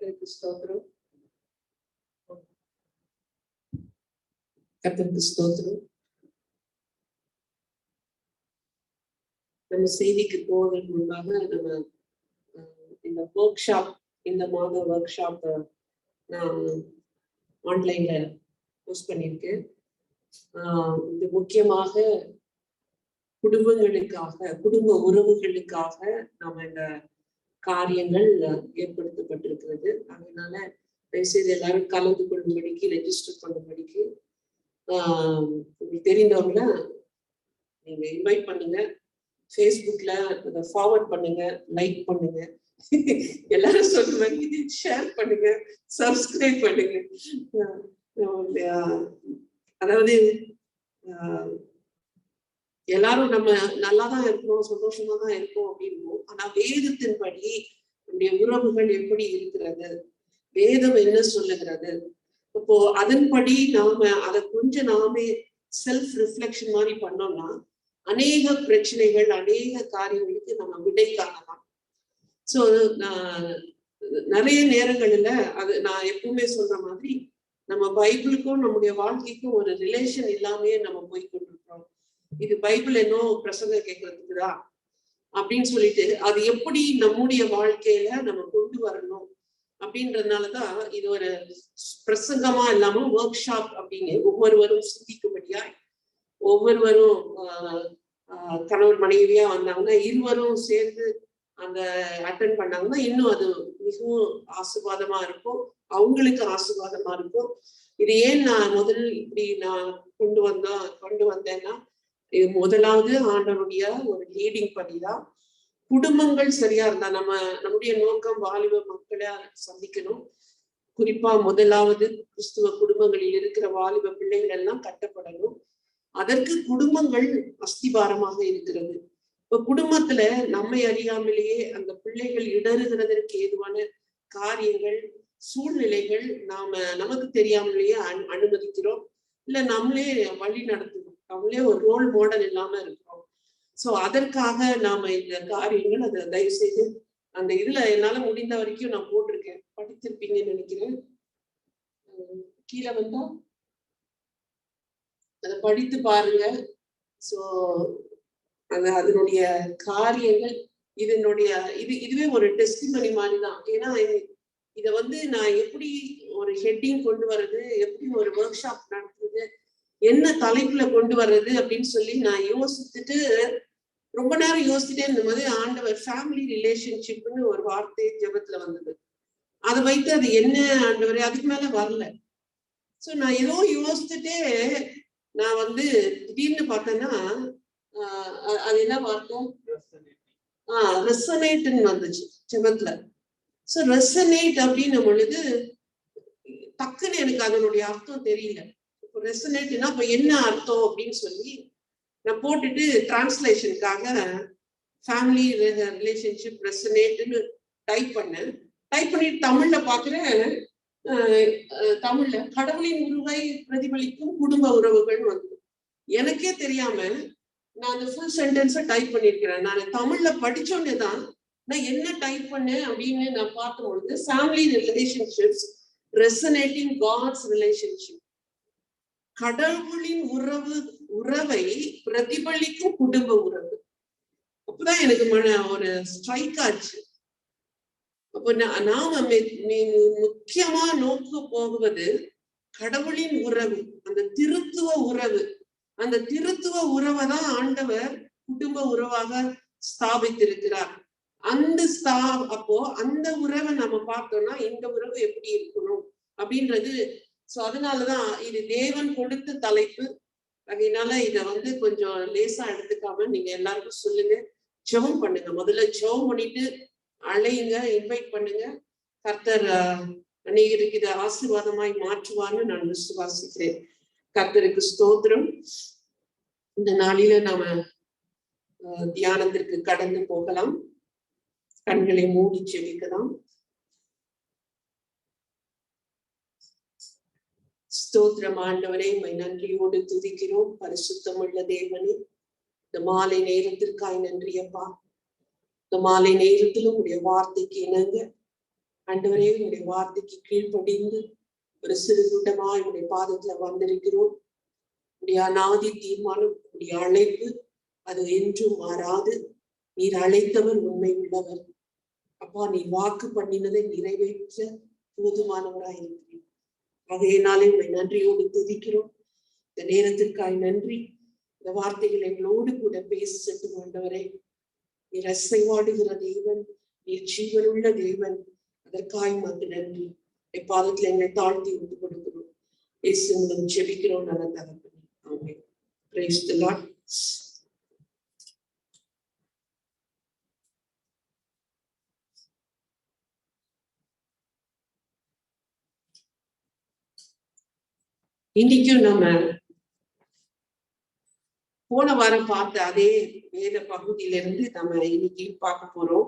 கர்த்தருக்கு ஸ்தோத்திரம். கர்த்தருக்கு ஸ்தோத்திரம். நம்ம செய்திக்கு போவதற்கு முன்பாக நம்ம இந்த ஒர்க் ஷாப், இந்த மாத ஒர்க் ஷாப் நான் ஆன்லைன்ல போஸ்ட் பண்ணியிருக்கேன். இது முக்கியமாக குடும்பங்களுக்காக, குடும்ப உறவுகளுக்காக நாம இந்த காரியங்கள் ஏற்படுத்தப்பட்டிருக்கிறது. அதனால தயவுசெய்து எல்லாரும் கலந்து கொள்ளும்படிக்கு, ரெஜிஸ்டர் பண்ணும்படிக்கு உங்களுக்கு தெரிந்தவங்கள நீங்க இன்வைட் பண்ணுங்க. ஃபேஸ்புக்ல அதை ஃபார்வர்ட் பண்ணுங்க, லைக் பண்ணுங்க, எல்லாரும் சொல்ற மாதிரி ஷேர் பண்ணுங்க, சப்ஸ்கிரைப் பண்ணுங்க. அதாவது எல்லாரும் நம்ம நல்லாதான் இருக்கிறோம், சந்தோஷமா தான் இருக்கோம் அப்படின்னு. ஆனா வேதத்தின்படி நம்முடைய உறவுகள் எப்படி இருக்கிறது, வேதம் என்ன சொல்லுகிறது, இப்போ அதன்படி நாம அதை கொஞ்சம் நாமே செல்ஃப் ரிஃப்ளெக்ஷன் மாதிரி பண்ணோம்னா அநேக பிரச்சனைகள், அநேக காரியங்களுக்கு நம்ம விடை காணலாம். ஸோ நிறைய நேரங்கள்ல அது நான் எப்பவுமே சொல்ற மாதிரி நம்ம பைபிளுக்கும் நம்முடைய வாழ்க்கைக்கும் ஒரு ரிலேஷன் இல்லாமயே நம்ம போய் கொண்டிருக்கிறோம். இது பைபிள் என்ன பிரசங்கம் கேட்கறதுக்குதான் அப்படின்னு சொல்லிட்டு அது எப்படி நம்முடைய வாழ்க்கையில நம்ம கொண்டு வரணும் அப்படின்றதுனாலதான் இது ஒரு பிரசங்கமா இல்லாம ஒர்க் ஷாப் அப்படின்னு ஒவ்வொருவரும் சிந்திக்கும்படியா, ஒவ்வொருவரும் கணவன் மனைவியா வந்தாங்கன்னா இருவரும் சேர்ந்து அந்த அட்டென்ட் பண்ணாங்கன்னா இன்னும் அது மிகவும் ஆசீர்வாதமா இருக்கும், அவங்களுக்கு ஆசீர்வாதமா இருக்கும். இது ஏன் நான் முதல் இப்படி நான் கொண்டு வந்தேன்னா, இது முதலாவது ஆண்டவருடைய ஒரு லீடிங் படிதான். குடும்பங்கள் சரியா இருந்தா நம்முடைய நோக்கம் வாலிப மக்களை சந்திக்கணும். குறிப்பா முதலாவது கிறிஸ்துவ குடும்பங்களில் இருக்கிற வாலிப பிள்ளைகள் எல்லாம் கட்டப்படணும். அதற்கு குடும்பங்கள் அஸ்திபாரமாக இருக்கிறது. இப்ப குடும்பத்துல நம்மை அறியாமலேயே அந்த பிள்ளைகள் இடறுகிறதற்கு ஏதுவான காரியங்கள், சூழ்நிலைகள் நமக்கு தெரியாமலேயே அனுமதிக்கிறோம், இல்ல நம்மளே வழி நடத்துறோம், நம்மளே ஒரு ரோல் மாடல் இல்லாம இருக்கிறோம். சோ அதற்காக நாம இந்த காரியங்கள் அதை தயவு செய்து அந்த இதுல என்னால முடிந்த வரைக்கும் நான் போட்டிருக்கேன், படித்திருப்பீங்கன்னு நினைக்கிறேன். கீழே வந்தா அதை படித்து பாருங்க. சோ அதனுடைய காரியங்கள் இதுவே ஒரு டெஸ்டிமனி மாதிரிதான். ஏன்னா இதை நான் எப்படி ஒரு ஹெட்டிங் கொண்டு வர்றது, எப்படி ஒரு ஒர்க் ஷாப் நடத்துறது, என்ன தலைப்புல கொண்டு வர்றது அப்படின்னு சொல்லி நான் யோசிச்சுட்டு ரொம்ப நேரம் யோசிச்சுட்டே இருந்த போது ஆண்டவர் ஃபேமிலி ரிலேஷன்ஷிப்னு ஒரு வார்த்தை ஜெபத்துல வந்தது. அதை வைத்து அது என்ன ஆண்டவர், அதுக்கு மேல வரல. சோ நான் ஏதோ யோசிச்சுட்டே நான் திடீர்னு பார்த்தேன்னா அது என்ன வார்த்தை, ரெசனேட்னு வந்துச்சு ஜெபத்துல. சோ ரெசனேட் அப்படின்னும் பொழுது டக்குன்னு எனக்கு அதனுடைய அர்த்தம் தெரியல. இப்போ ரெசனேட்னா இப்ப என்ன அர்த்தம் அப்படின்னு சொல்லி நான் போட்டுட்டு டிரான்ஸ்லேஷனுக்காக ஃபேமிலி ரிலேஷன்ஷிப் ரெசனேட்னு டைப் பண்ணிட்டு தமிழ்ல பாக்குறேன். தமிழ்ல கடவுளின் உருவை பிரதிபலிக்கும் குடும்ப உறவுகள் எனக்கே தெரியாம நான் அந்த ஃபுல் சென்டென்ஸை டைப் பண்ணிருக்கிறேன். நான் தமிழ்ல படிச்சோன்னே தான் நான் என்ன டைப் பண்ணேன் அப்படின்னு நான் பார்க்கும் பொழுது family relationships resonating God's relationship, கடவுளின் உறவை பிரதிபலிக்கும் குடும்ப உறவு. அப்பதான் எனக்கு ஒரு ஸ்ட்ரைக் ஆச்சு. அப்ப நாம முக்கியமா நோக்க போகுவது கடவுளின் உறவு, அந்த திருத்துவ உறவு. அந்த திருத்துவ உறவை தான் ஆண்டவர் குடும்ப உறவாக ஸ்தாபித்திருக்கிறார். அப்போ அந்த உறவை நம்ம பார்த்தோம்னா இந்த உறவு எப்படி இருக்கணும் அப்படின்றது. சோ அதனாலதான் இது தேவன் கொடுத்த தலைப்பு. அதனால இத கொஞ்சம் லேசா எடுத்துக்காம நீங்க எல்லாருக்கும் சொல்லுங்க, ஜெபம் பண்ணுங்க. முதல்ல ஜெபம் பண்ணிட்டு அழையுங்க, இன்வைட் பண்ணுங்க. கர்த்தர் அநேகருக்கு இதை ஆசீர்வாதமாய் மாற்றுவான்னு நான் விசுவாசிக்கிறேன். கர்த்தருக்கு ஸ்தோத்திரம். இந்த நாளில நாம தியானத்திற்கு கடந்து போகலாம். கண்களை மூடி ஜெபிக்கலாம். ஸ்தோத்திரம் ஆண்டவரே, உம்மை நன்றியோடு துதிக்கிறோம். பரிசுத்தமுள்ள தேவனே, இந்த மாலை நேரத்திற்காய் நன்றியப்பா. இந்த மாலை நேரத்திலும் உடைய வார்த்தைக்கு இணங்க ஆண்டவரே, உங்களுடைய வார்த்தைக்கு கீழ்ப்படிந்து ஒரு சிறு கூட்டமாய் உங்களுடைய பாதத்துல வந்திருக்கிறோம். உடைய அநாதி தீர்மானம், உடைய அழைப்பு அது என்றும் மாறாது. நீர் அழைத்தவர் உண்மை உள்ளவர். அப்பா, நீ வாக்கு பண்ணினதை நிறைவேற்ற போதுமானவராய் இருக்கிறேன். ஆகையினாலே உங்களை நன்றியோடு துதிக்கிறோம். இந்த நேரத்திற்காய் நன்றி. இந்த வார்த்தைகள் எங்களோடு கூட பேசட்டும் ஆண்டவரே. நீர் அசைவாடுகிற தேவன், நீர் ஜீவனுள்ள தேவன். அதற்காய் உமக்கு நன்றி. எப்பாதத்தில் எங்களை தாழ்த்தி விட்டு கொடுக்கிறோம். இயேசு மூலம் ஜெபிக்கிறோம் நல்ல தகப்பனே. ஆமென். Praise the Lord. இன்னைக்கும் நம்ம போன வாரம் பார்த்த அதே வேத பகுதியிலிருந்து நம்ம இன்னைக்கு பார்க்க போறோம்.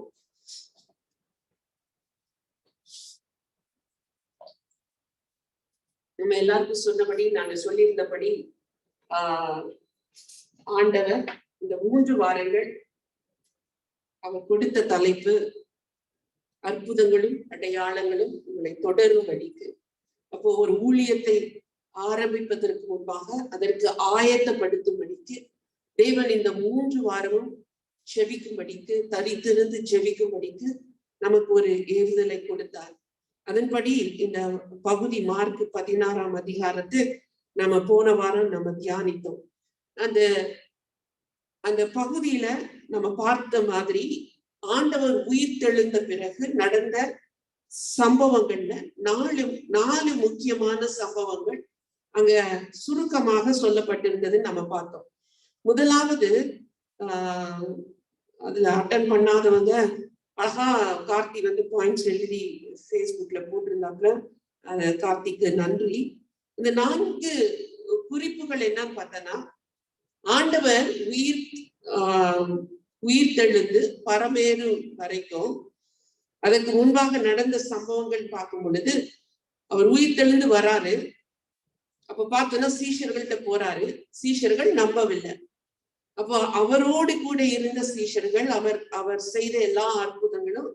நம்ம எல்லாருக்கும் சொன்னபடி, நாங்க சொல்லியிருந்தபடி ஆண்டவர் இந்த 3 வாரங்கள் அவர் கொடுத்த தலைப்பு அற்புதங்களும் அடையாளங்களும் உங்களை தொடரும்படிக்கு. அப்போ ஒரு ஊழியத்தை ஆரம்பிப்பதற்கு முன்பாக அதற்கு ஆயத்தப்படுத்தும்படிக்கு தேவன் இந்த 3 வாரமும் ஜெபிக்கும்படிக்கு, தரித்திருந்து ஜெபிக்கும்படிக்கு நமக்கு ஒரு ஏவுதலை கொடுத்தார். அதன்படி இந்த பகுதி மார்க் 16ஆம் அதிகாரத்தை நம்ம போன வாரம் நம்ம தியானித்தோம். அந்த பகுதியில நம்ம பார்த்த மாதிரி ஆண்டவர் உயிர் தெழுந்த பிறகு நடந்த சம்பவங்கள்ல 4 முக்கியமான சம்பவங்கள் அங்க சுருக்கமாக சொல்லப்பட்டிருந்தது நம்ம பார்த்தோம். முதலாவது, அதுல அட்டன் பண்ணாதவங்க அழகா கார்த்தி பாயிண்ட்ஸ் எழுதி ஃபேஸ்புக்ல போட்டிருந்தாங்க. கார்த்திக்கு நன்றி. இந்த 4 குறிப்புகள் என்னன்னு பார்த்தோன்னா, ஆண்டவர் உயிர் தெழுந்து பரமேறு வரைக்கும் அதற்கு முன்பாக நடந்த சம்பவங்கள் பார்க்கும் பொழுது, அவர் உயிர் தெழுந்து வராரு. அப்ப பார்த்தோன்னா சீஷர்கள்ட்ட போறாரு. சீஷர்கள் நம்பவில்லை. அப்போ அவரோடு கூட இருந்த சீஷர்கள் அவர் செய்த எல்லா அற்புதங்களும்,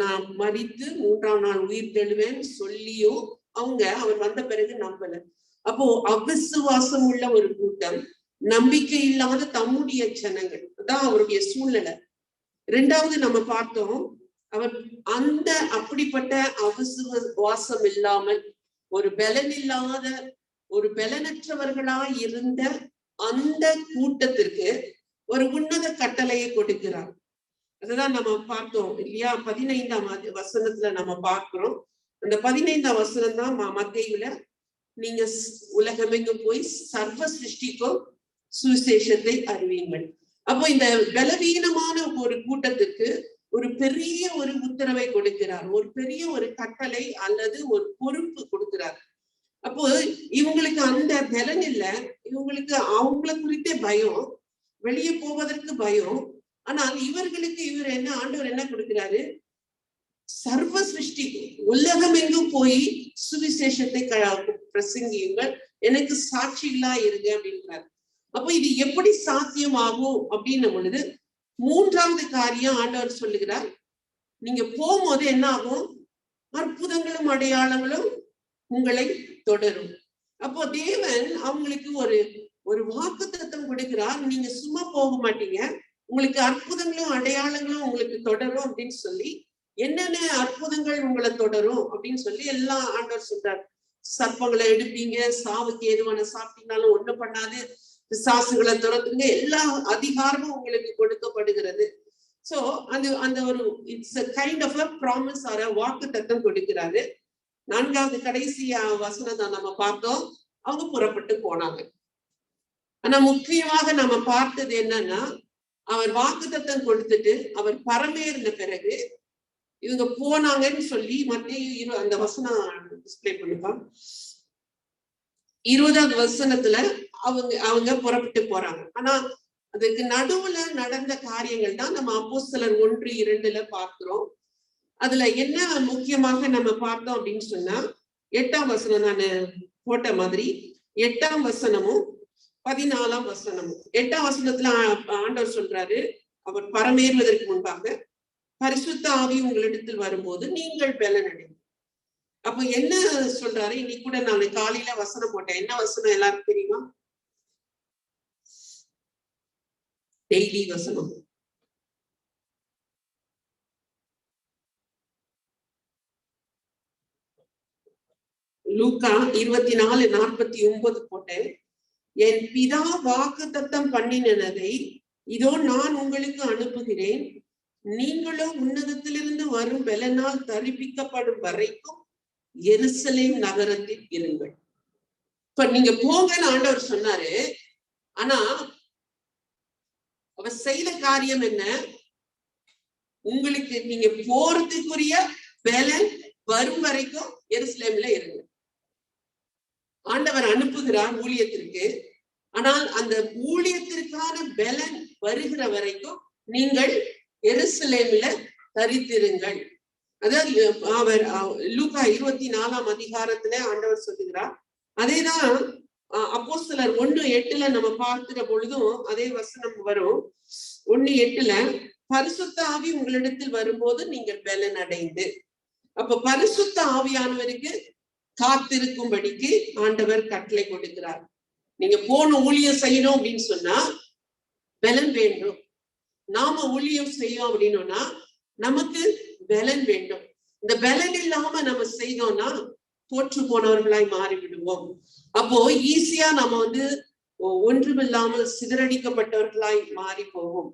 நான் மரித்து 3ஆம் நாள் உயிர் தெழுவேன் சொல்லியோ அவர் வந்த பிறகு நம்பல. அப்போ அவிசுவாசம் உள்ள ஒரு கூட்டம், நம்பிக்கை இல்லாத தம்முடைய ஜனங்கள், அதான் அவருடைய சூழ்நிலை. 2வது நம்ம பார்த்தோம், அவர் அப்படிப்பட்ட அவிசுவாசம் இல்லாமல் ஒரு பலன் இல்லாத ஒரு பலனற்றவர்களாய் இருந்த அந்த கூட்டத்திற்கு ஒரு உன்னத கட்டளையை கொடுக்கிறார். அதுதான் நம்ம பார்த்தோம் இல்லையா? 15ஆம் வசனத்துல நம்ம பார்க்கிறோம். அந்த 15ஆம் வசனம் தான் மத்தேயுல, நீங்க உலகமெங்கும் போய் சர்வ சிருஷ்டிக்கும் சுவிசேஷத்தை அறிவீங்கள். அப்போ இந்த பலவீனமான ஒரு கூட்டத்துக்கு ஒரு பெரிய ஒரு உத்தரவை கொடுக்கிறார், ஒரு பெரிய ஒரு கட்டளை அல்லது ஒரு பொறுப்பு கொடுக்கிறார். அப்போ இவங்களுக்கு அந்த பலன் இல்ல, இவங்களுக்கு அவங்கள குறித்தே பயம், வெளியே போவதற்கு பயம். ஆனால் இவர்களுக்கு ஆண்டவர் என்ன கொடுக்கிறாரு? சர்வ சிருஷ்டி உலகம் எங்கும் போய் சுவிசேஷத்தை பிரசங்கியுங்கள், எனக்கு சாட்சிகளா இருங்க அப்படின்றாரு. அப்போ இது எப்படி சாத்தியமாகும் அப்படின்னும் பொழுது 3வது காரியம் ஆண்டவர் சொல்லுகிறார், நீங்க போகும்போது என்ன ஆகும்? அற்புதங்களும் அடையாளங்களும் உங்களை தொடரும். அப்போ தேவன் அவங்களுக்கு ஒரு வாக்குத்தத்தம் கொடுக்கிறார். நீங்க சும்மா போக மாட்டீங்க, உங்களுக்கு அற்புதங்களும் அடையாளங்களும் உங்களுக்கு தொடரும் அப்படின்னு சொல்லி, என்னென்ன அற்புதங்கள் உங்களை தொடரும் அப்படின்னு சொல்லி எல்லாம் ஆண்டவர் சொல்றார். சர்ப்பங்களை எடுப்பீங்க, சாவுக்கு ஏதுவான சாப்பிட்டீங்கனாலும் ஒண்ணு பண்ணாது, பிசாசுகளை துரத்துங்க, எல்லா அதிகாரமும் உங்களுக்கு கொடுக்கப்படுகிறது. சோ அந்த ஒரு it's a kind of a promise or a வாக்குத்தத்தம் கொடுக்கிறாரு. 4வது கடைசி வசனத்தை நம்ம பார்த்தோம், அவங்க புறப்பட்டு போனாங்க. ஆனா முக்கியமாக நம்ம பார்த்தது என்னன்னா, அவர் வாக்குத்தத்தம் கொடுத்துட்டு அவர் பரமேறின பிறகு இவங்க போனாங்கன்னு சொல்லி மத்தேயு அந்த வசனம் டிஸ்பிளே பண்ணிப்பான். 20வது வசனத்துல அவங்க புறப்பட்டு போறாங்க. ஆனா அதுக்கு நடுவுல நடந்த காரியங்கள் தான் நம்ம அப்போஸ்தலர் 1:2 பார்க்கிறோம். அதுல என்ன முக்கியமாக நம்ம பார்த்தோம் அப்படின்னு சொன்னா, 8ஆம் வசனம் நான் போட்ட மாதிரி 8ஆம் வசனமும் 14ஆம் வசனமும். 8ஆம் வசனத்துல ஆண்டவர் சொல்றாரு, அவர் பரமேறுவதற்கு முன்பாக பரிசுத்த ஆவி உங்களிடத்தில் வரும்போது நீங்கள் பலனடைவீர்கள். அப்ப என்ன சொல்றாரு? இன்னைக்கு கூட நான் காலையில வசனம் போட்டேன். என்ன வசனம் எல்லாருக்கும் தெரியுமா? டெய்லி வசனம். லூக்கா 24:49 போட்டேன். என் பிதா வாக்குத்தத்தம் பண்ணினதை இதோ நான் உங்களுக்கு அனுப்புகிறேன். நீங்களோ உன்னதத்திலிருந்து வரும் பலனால் தரிப்பிக்கப்படும் வரைக்கும் எருசலேம் நகரத்தில் இருங்கள். இப்ப நீங்க போங்கன்னு ஆண்டவர் சொன்னாரு. ஆனா அவர் செய்த காரியம் என்ன? உங்களுக்கு நீங்க போறதுக்குரிய பலன் வரும் வரைக்கும் எருசலேம்ல இருங்க. ஆண்டவர் அனுப்புகிறார் ஊழியத்திற்கு. ஆனால் அந்த ஊழியத்திற்கான பலன் வருகிற வரைக்கும் நீங்கள் எருசலேம்ல தரித்திருங்கள். அதாவது அவர் லூக்கா 24ஆம் அதிகாரத்துல ஆண்டவர் சொல்லுகிறார். அதேதான் அப்போஸ்தலர் 1:8 நம்ம பார்க்கிற பொழுதும் அதே வசனம் வரும். 1:8 பரிசுத்த ஆவி உங்களிடத்தில் வரும்போது நீங்கள் பலன் அடைந்து. அப்ப பரிசுத்த ஆவியானவருக்கு காத்திருக்கும்படிக்கு ஆண்டவர் கட்டளை கொடுக்கிறார். நீங்க போன ஊழியம் செய்யணும் அப்படின்னு சொன்னா பலன் வேண்டும். நாம ஊழியம் செய்யும் அப்படின்னோம்னா நமக்கு பலன் வேண்டும். இந்த பலன் இல்லாம நம்ம செய்தோம்னா தோற்று போனவர்களாய் மாறிவிடுவோம். அப்போ ஈஸியா நம்ம ஒன்றுமில்லாமல் சிதறடிக்கப்பட்டவர்களாய் மாறி போவோம்.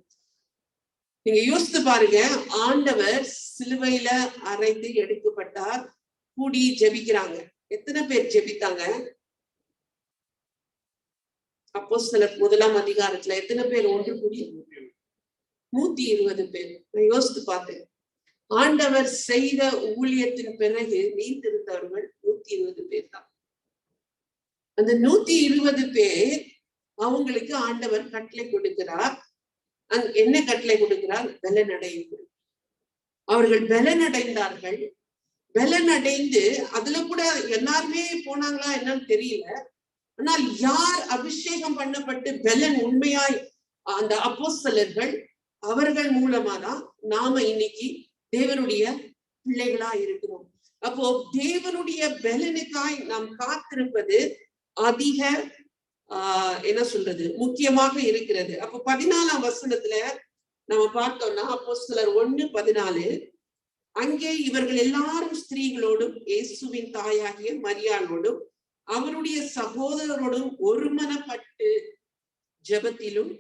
நீங்க யோசித்து பாருங்க, ஆண்டவர் சிலுவையில அறைந்து எடுக்கப்பட்டார். கூடி ஜெபிக்கிறாங்க. எத்தனை பேர் ஜெபித்தாங்க? அப்போஸ்தலர் 1ஆம் அதிகாரத்துல எத்தனை பேர் ஒன்று கூடி? 120 பேர். நான் யோசித்து பார்த்தேன். ஆண்டவர் செய்த ஊழியத்தின் பிறகு நீந்திருந்தவர்கள் 120 பேர் தான். அந்த 120 பேர் அவங்களுக்கு ஆண்டவர் கட்டளை கொடுக்கிறார். என்ன கட்டளை கொடுக்கிறார்? பலனடைந்து. அவர்கள் பலனடைந்தார்கள். பலனடைந்து அதுல கூட எல்லாருமே போனாங்களா என்னன்னு தெரியல. ஆனால் யார் அபிஷேகம் பண்ணப்பட்டு பலன் உண்மையாய் அந்த அப்போஸ்தலர்கள், அவர்கள் மூலமா தான் நாம இன்னைக்கு தேவனுடைய பிள்ளைகளா இருக்கிறோம். அப்போ தேவனுடைய பலனுக்காய் நாம் காத்திருப்பது அதிக என்ன சொல்றது முக்கியமாக இருக்கிறது. அப்போ 14ஆம் வசனத்துல நம்ம பார்த்தோம்னா அப்போஸ்தலர் 1:14 அங்கே இவர்கள் எல்லாரும் ஸ்திரீகளோடும் இயேசுவின் தாயாகிய மரியாளோடும் அவருடைய சகோதரரோடும் ஒருமனப்பட்டு ஜெபத்திலும்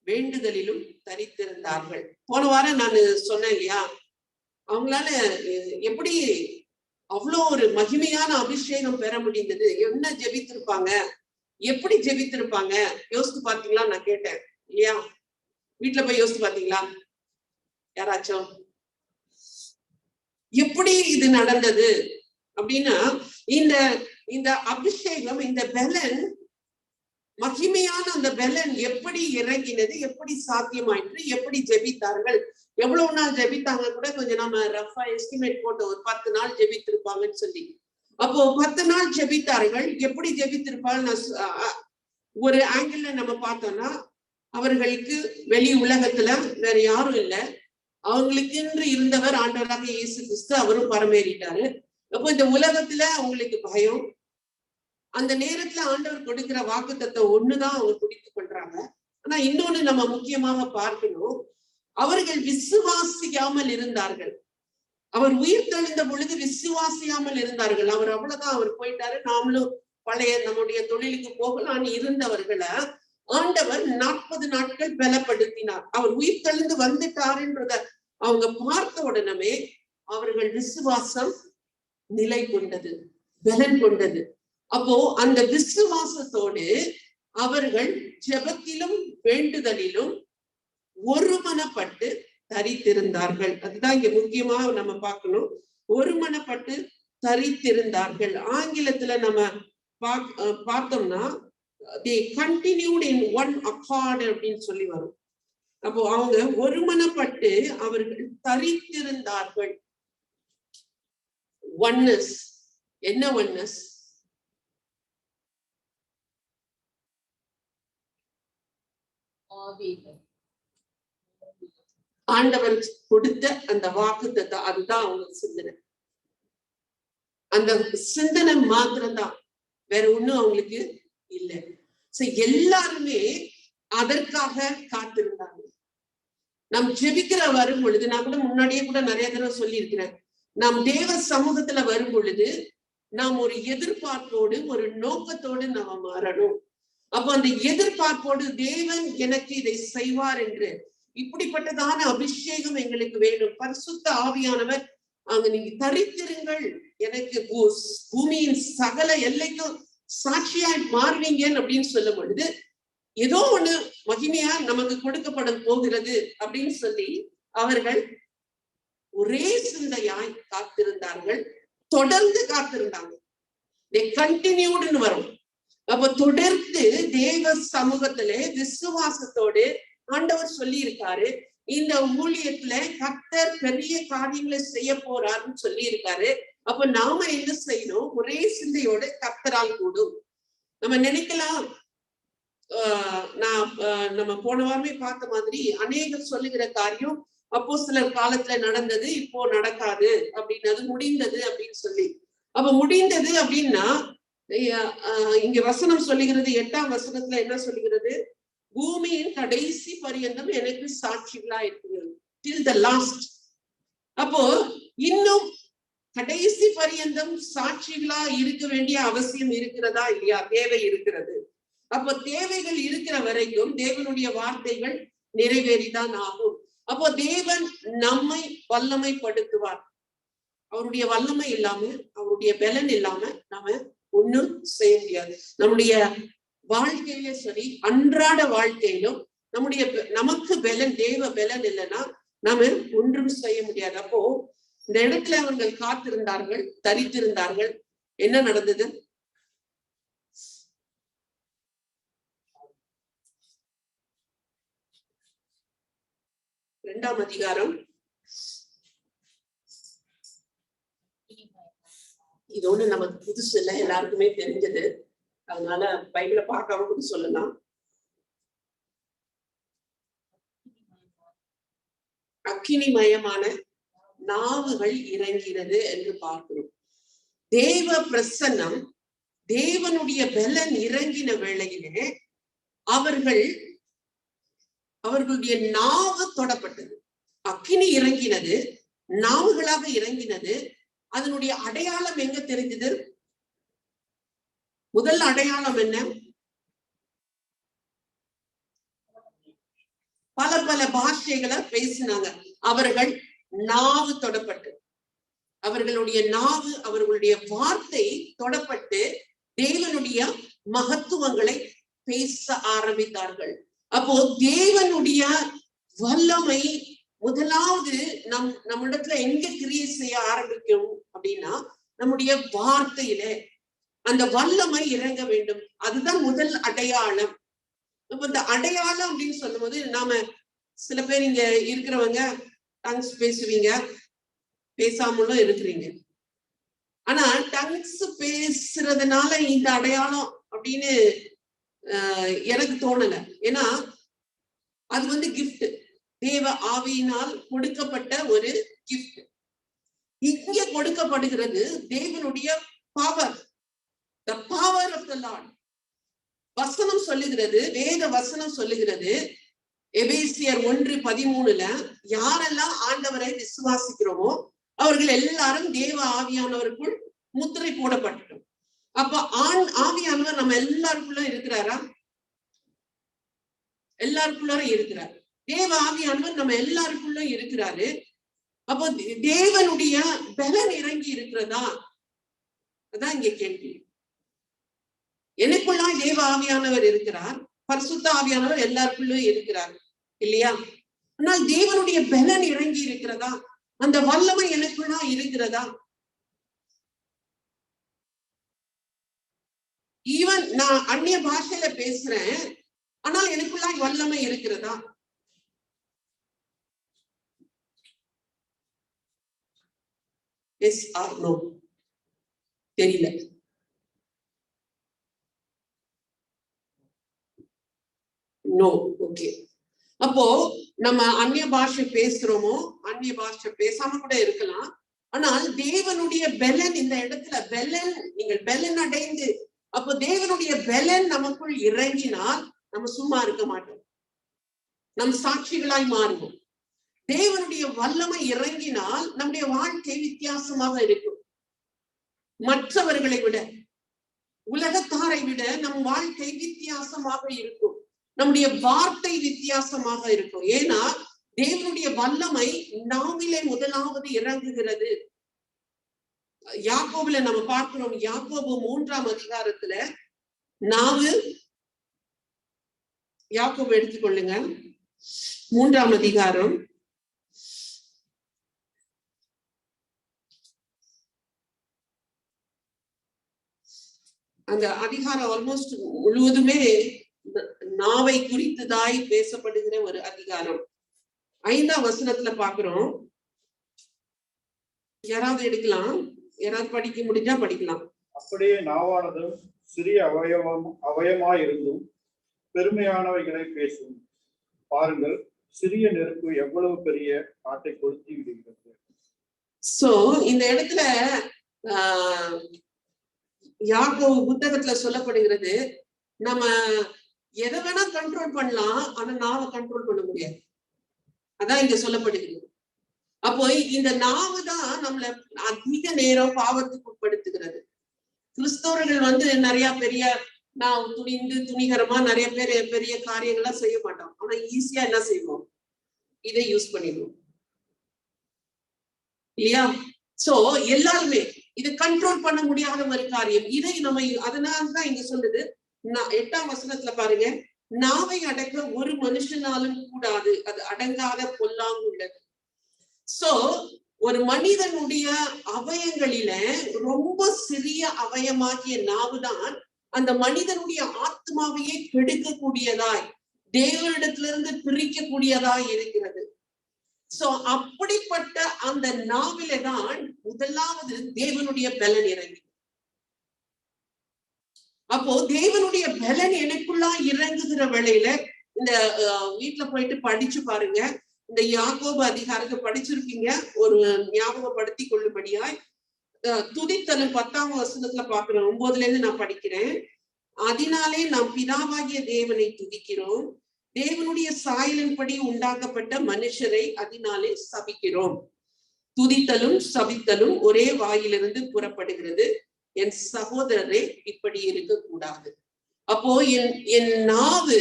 வேண்டுதலிலும் தரித்திருந்தார்கள். போன வாரம் நான் சொன்னேன் இல்லையா, அவங்களால எப்படி அவ்வளோ ஒரு மகிமையான அபிஷேகம் பெற முடிந்தது? என்ன ஜெபித்திருப்பாங்க, எப்படி ஜெபித்திருப்பாங்க? யோசித்து பார்த்தீங்களா? நான் கேட்டேன் இல்லையா, வீட்டுல போய் யோசித்து பார்த்தீங்களா யாராச்சும்? எப்படி இது நடந்தது அப்படின்னா, இந்த அபிஷேகம், இந்த பலன், மகிமையான அந்த பலன் எப்படி இறங்கினது, எப்படி சாத்தியமாயிற்று, எப்படி ஜெபித்தார்கள், எவ்வளவு நாள் ஜெபித்தாங்க கூட கொஞ்சம் நம்ம ரஃபா எஸ்டிமேட் போட்ட ஒரு 10 நாள் ஜெபித்திருப்பாங்கன்னு சொல்லி. அப்போ 10 நாள் ஜெபித்தார்கள். எப்படி ஜெபித்திருப்பாங்க? ஒரு ஆங்கிள் நம்ம பார்த்தோம்னா அவர்களுக்கு வெளி உலகத்துல வேற யாரும் இல்லை, அவங்களுக்கு என்று இருந்தவர் ஆண்டவராக இயேசு கிறிஸ்து. அவரும் பரமேறிட்டாரு. அப்போ இந்த உலகத்துல அவங்களுக்கு பயம். அந்த நேரத்துல ஆண்டவர் கொடுக்கிற வாக்குத்தத்தம் ஒண்ணுதான் அவங்க பிடித்துக் கொள்றாங்க. ஆனா இன்னொன்னு நம்ம முக்கியமாக பார்க்கணும், அவர்கள் விசுவாசியாமல் இருந்தார்கள். அவர் உயிர் தெழுந்த பொழுது விசுவாசியாமல் இருந்தார்கள். அவர் அவ்வளவுதான், அவர் போயிட்டாரு, நாமளும் பழைய நம்முடைய தொழிலுக்கு போகலான்னு இருந்தவர்களை ஆண்டவர் 40 நாட்கள் பலப்படுத்தினார். அவர் உயிர் தெழுந்து வந்துட்டாருன்றத அவங்க பார்த்த உடனே அவர்கள் விசுவாசம் நிலை கொண்டது, பலன் கொண்டது. அப்போ அந்த விசுவாசத்தோடு அவர்கள் ஜெபத்திலும் வேண்டுதலிலும் ஒருமனப்பட்டு தரித்திருந்தார்கள். அதுதான் இங்க முக்கியமா நம்ம பார்க்கணும். ஒருமனப்பட்டு தரித்திருந்தார்கள். ஆங்கிலத்துல நம்ம பார்த்தோம்னா they continued in one accord அப்படின்னு சொல்லி வரும். அப்போ அவங்க ஒருமனப்பட்டு அவர்கள் தரித்திருந்தார்கள். ஒன்னஸ். என்ன ஒன்னஸ்? ஆண்டவர் கொடுத்த அந்த வாக்குத்தத்தை, அதுதான் அவங்க சிந்தனை. அந்த சிந்தனை மாத்திரம்தான், வேற ஒண்ணும் அவங்களுக்கு இல்லை. எல்லாருமே அதற்காக காத்திருந்தாங்க. நாம் ஜெபிக்கிற வரும் பொழுது, நான் கூட முன்னாடியே கூட நிறைய தடவை சொல்லி இருக்கிறேன், நாம் தேவ சமூகத்துல வரும் பொழுது நாம் ஒரு எதிர்பார்ப்போடு ஒரு நோக்கத்தோடு நாம மாறணும். அப்போ அந்த எதிர்பார்ப்போடு தேவன் எனக்கு இதை செய்வார் என்று, இப்படிப்பட்டதான அபிஷேகம் எங்களுக்கு வேணும். பரிசுத்த ஆவியானவர் அங்க நீங்க தரித்திருங்கள், எனக்கு பூமியின் சகல எல்லைக்கும் சாட்சியாய் மாறுவீங்க அப்படின்னு சொல்லும் பொழுது, ஏதோ ஒண்ணு மகிமையா நமக்கு கொடுக்கப்படும் போகிறது அப்படின்னு சொல்லி அவர்கள் ஒரே சிந்தையாய் காத்திருந்தார்கள், தொடர்ந்து காத்திருந்தாங்க. வரும். அப்ப தொடர்ந்து தேவ சமூகத்திலே விசுவாசத்தோடு ஆண்டவர் சொல்லி இருக்காரு, இந்த ஊழியத்துல கர்த்தர் பெரிய காரியங்களை செய்ய போறாருன்னு சொல்லி இருக்காரு. அப்ப நாம என்ன செய்யணும்? ஒரே சிந்தையோடு கர்த்தரால் கூடும். நம்ம நினைக்கலாம், நம்ம போன வாரமே பார்த்த மாதிரி அநேகர் சொல்லுகிற காரியம் அப்போஸ்தலர் காலத்துல நடந்தது, இப்போ நடக்காது அப்படின்னது, முடிந்தது அப்படின்னு சொல்லி. அப்ப முடிந்தது அப்படின்னா இங்க வசனம் சொல்லுகிறது, 8ஆம் வசனத்துல என்ன சொல்லுகிறது? பூமியின் கடைசி பரியந்தம் எனக்கு சாட்சிகளா இருக்கிறது, டில் த லாஸ்ட். அப்போ இன்னும் கடைசி பரியந்தம் சாட்சிகளா இருக்க வேண்டிய அவசியம் இருக்கிறதா இல்லையா? தேவை இருக்கிறது. அப்போ தேவைகள் இருக்கிற வரைக்கும் தேவனுடைய வார்த்தைகள் நிறைவேறிதான் ஆகும். அப்போ தேவன் நம்மை வல்லமைப்படுத்துவார். அவருடைய வல்லமை இல்லாம, அவருடைய பலன் இல்லாம நாம ஒண்ணும் செய்ய முடியாது. நம்முடைய வாழ்க்கையில சரி, அன்றாட வாழ்க்கையிலும் நமக்கு பலன், தேவ பலன் இல்லைன்னா நாம ஒன்றும் செய்ய முடியாது. அப்போ இந்த இடத்துல அவர்கள் காத்திருந்தார்கள், தரித்திருந்தார்கள். என்ன நடந்தது? இரண்டாம் அதிகாரம், இது ஒண்ணு நமக்கு புதுசு இல்லை, எல்லாருக்குமே தெரிஞ்சது. அதனால பைபிளை பார்க்காம கூட சொல்லலாம். அக்கினிமயமான நாவுகள் இறங்கிறது என்று பார்க்கிறோம். தேவ பிரசன்னம், தேவனுடைய பலன் இறங்கின வேளையிலே அவர்களுடைய நாவு தொடப்பட்டது. அக்கினி இறங்கினது, நாவுகளாக இறங்கினது. அதனுடைய அடையாளம் எங்க தெரிஞ்சது? முதல் அடையாளம் என்ன? பல பல பாஷைகளை பேசினாங்க. அவர்கள் நாவு தொடப்பட்டு, அவர்களுடைய நாவு, அவர்களுடைய வார்த்தை தொடப்பட்டு தேவனுடைய மகத்துவங்களை பேச ஆரம்பித்தார்கள். அப்போ தேவனுடைய வல்லமை முதலாவது நம்மிடத்துல எங்க கிரியை செய்ய ஆரம்பிக்கும் அப்படின்னா, நம்முடைய வார்த்தையில அந்த வல்லமை இறங்க வேண்டும். அதுதான் முதல் அடையாளம். இப்ப இந்த அடையாளம் அப்படின்னு சொல்லும் போது, நாம சில பேர் இங்க இருக்கிறவங்க டங்ஸ் பேசுவீங்க, பேசாமலும் இருக்கிறீங்க. ஆனா டங்ஸ் பேசுறதுனால இந்த அடையாளம் அப்படின்னு எனக்கு தோணல. ஏன்னா அது கிஃப்ட், தேவ ஆவியினால் கொடுக்கப்பட்ட ஒரு கிஃப்ட். இங்க கொடுக்கப்படுகிறது தேவனுடைய power, the power of the Lord. வசனம் சொல்லுகிறது, வேத வசனம் சொல்லுகிறது, எபேசியர் 1:13 யாரெல்லாம் ஆண்டவரை விசுவாசிக்கிறோமோ அவர்கள் எல்லாரும் தேவ ஆவியானவருக்குள் முத்திரை போடப்பட்டோம். அப்ப ஆவியானவர் நம்ம எல்லாருக்குள்ள இருக்கிறாரா? எல்லாருக்குள்ள இருக்கிறார். தேவ ஆவியானவர் நம்ம எல்லாருக்குள்ள இருக்கிறாரு. அப்போ தேவனுடைய பலன் இறங்கி இருக்கிறதா? அதான் இங்க கேள்வி. எனக்குள்ள தேவ ஆவியானவர் இருக்கிறார், பரிசுத்த ஆவியானவர் எல்லாருக்குள்ளும் இருக்கிறார் இல்லையா? ஆனால் தேவனுடைய பலன் இறங்கி இருக்கிறதா? அந்த வல்லமை எனக்குள்ள இருக்கிறதா? ஈவன் நான் அந்நிய பாஷையில பேசுறேன், ஆனால் எனக்குள்ள வல்லமை இருக்கிறதா? Yes or no? தெரியல. நோ. ஓகே. அப்போ நம்ம அந்நிய பாஷை பேசுறோமோ, அந்நிய பாஷை பேசாம கூட இருக்கலாம். ஆனால் தேவனுடைய பெலன் இந்த இடத்துல பெலன், நீங்கள் பெலன் அடைந்து, அப்போ தேவனுடைய பெலன் நமக்குள் இறங்கினால் நம்ம சும்மா இருக்க மாட்டோம், நம் சாட்சிகளாய் மாறுவோம். தேவனுடைய வல்லமை இறங்கினால் நம்முடைய வாழ்க்கை வித்தியாசமாக இருக்கும். மற்றவர்களை விட, உலகத்தாரை விட நம் வாழ்க்கை வித்தியாசமாக இருக்கும். நம்முடைய வார்த்தை வித்தியாசமாக இருக்கும். ஏன்னா தேவனுடைய வல்லமை நாவிலே முதலாவது இறங்குகிறது. யாக்கோபுல நம்ம பார்க்கிறோம், யாக்கோபு 3ஆம் அதிகாரத்துல நாவு, யாக்கோபு எடுத்துக்கொள்ளுங்க, 3ஆம் அதிகாரம் அந்த அதிகாரம் ஆல்மோஸ்ட் முழுவதுமே நாவை குறித்துதாய் பேசப்படுகிற ஒரு அதிகாரம். 5ஆம் வசனத்துல பாக்குறோம். யாராவது எடுக்கலாம், யாராவது படிக்க முடிஞ்சா படிக்கலாம். அப்படியே நாவானதும் சிறிய அவயமாயிருந்தும் பெருமையானவைகளை பேசும். பாருங்கள், சிறிய நெருப்பு எவ்வளவு பெரிய காட்டை கொளுத்தி விடுகிறது. சோ இந்த இடத்துல யாக்கோபு புத்தகத்துல சொல்லப்படுகிறது, நம்ம எதை வேணா கண்ட்ரோல் பண்ணலாம், ஆனா நாவை கண்ட்ரோல் பண்ண முடியாது. அதான் இங்க சொல்லப்படுகிறது. அப்போ இந்த நாவு தான் நம்மள அதிக நேரம் பாவத்துக்கு உட்படுத்துகிறது. கிறிஸ்தவர்கள் நிறைய பெரிய நான் துணிகரமா நிறைய பேர் பெரிய காரியங்கள்லாம் செய்ய மாட்டோம். ஆனா ஈஸியா என்ன செய்வோம், இதை யூஸ் பண்ணிடுவோம் இல்லையா? சோ எல்லாருமே இது கண்ட்ரோல் பண்ண முடியாத ஒரு காரியம். இதை நம்ம அதனால்தான் இங்க சொல்லுது, 8ஆம் வசனத்துல பாருங்க, நாவை அடக்க ஒரு மனுஷனாலும் கூடாது, அது அடங்காத பொல்லாங்கு உள்ளது. சோ ஒரு மனிதனுடைய அவயங்களில ரொம்ப சிறிய அவயமாகிய நாவுதான் அந்த மனிதனுடைய ஆத்மாவையே கெடுக்கக்கூடியதாய், தேவனிடத்திலிருந்து பிரிக்கக்கூடியதாய் இருக்கிறது. சோ அப்படிப்பட்ட அந்த நாவில தான் முதலாவது தேவனுடைய பலன் இறங்கி. அப்போ தேவனுடைய பலன் எனக்குள்ளா இறங்குகிற வேளையில இந்த வீட்டுல போயிட்டு படிச்சு பாருங்க. இந்த யாக்கோபு அதிகாரத்தை படிச்சிருப்பீங்க, ஒரு ஞாபகப்படுத்தி கொள்ளும்படியாய். துதித்தலும் 10ஆம் வசனத்துல பாக்குறோம், 9ல இருந்து நான் படிக்கிறேன். அதனாலே நாம் பிதாவாகிய தேவனை துதிக்கிறோம், தேவனுடைய சாயலின்படி உண்டாக்கப்பட்ட மனுஷரை அதனாலே சபிக்கிறோம். துதித்தலும் சபித்தலும் ஒரே வாயிலிருந்து புறப்படுகிறது. என் சகோதரரே, இப்படி இருக்க கூடாது. அப்போ என் நாவு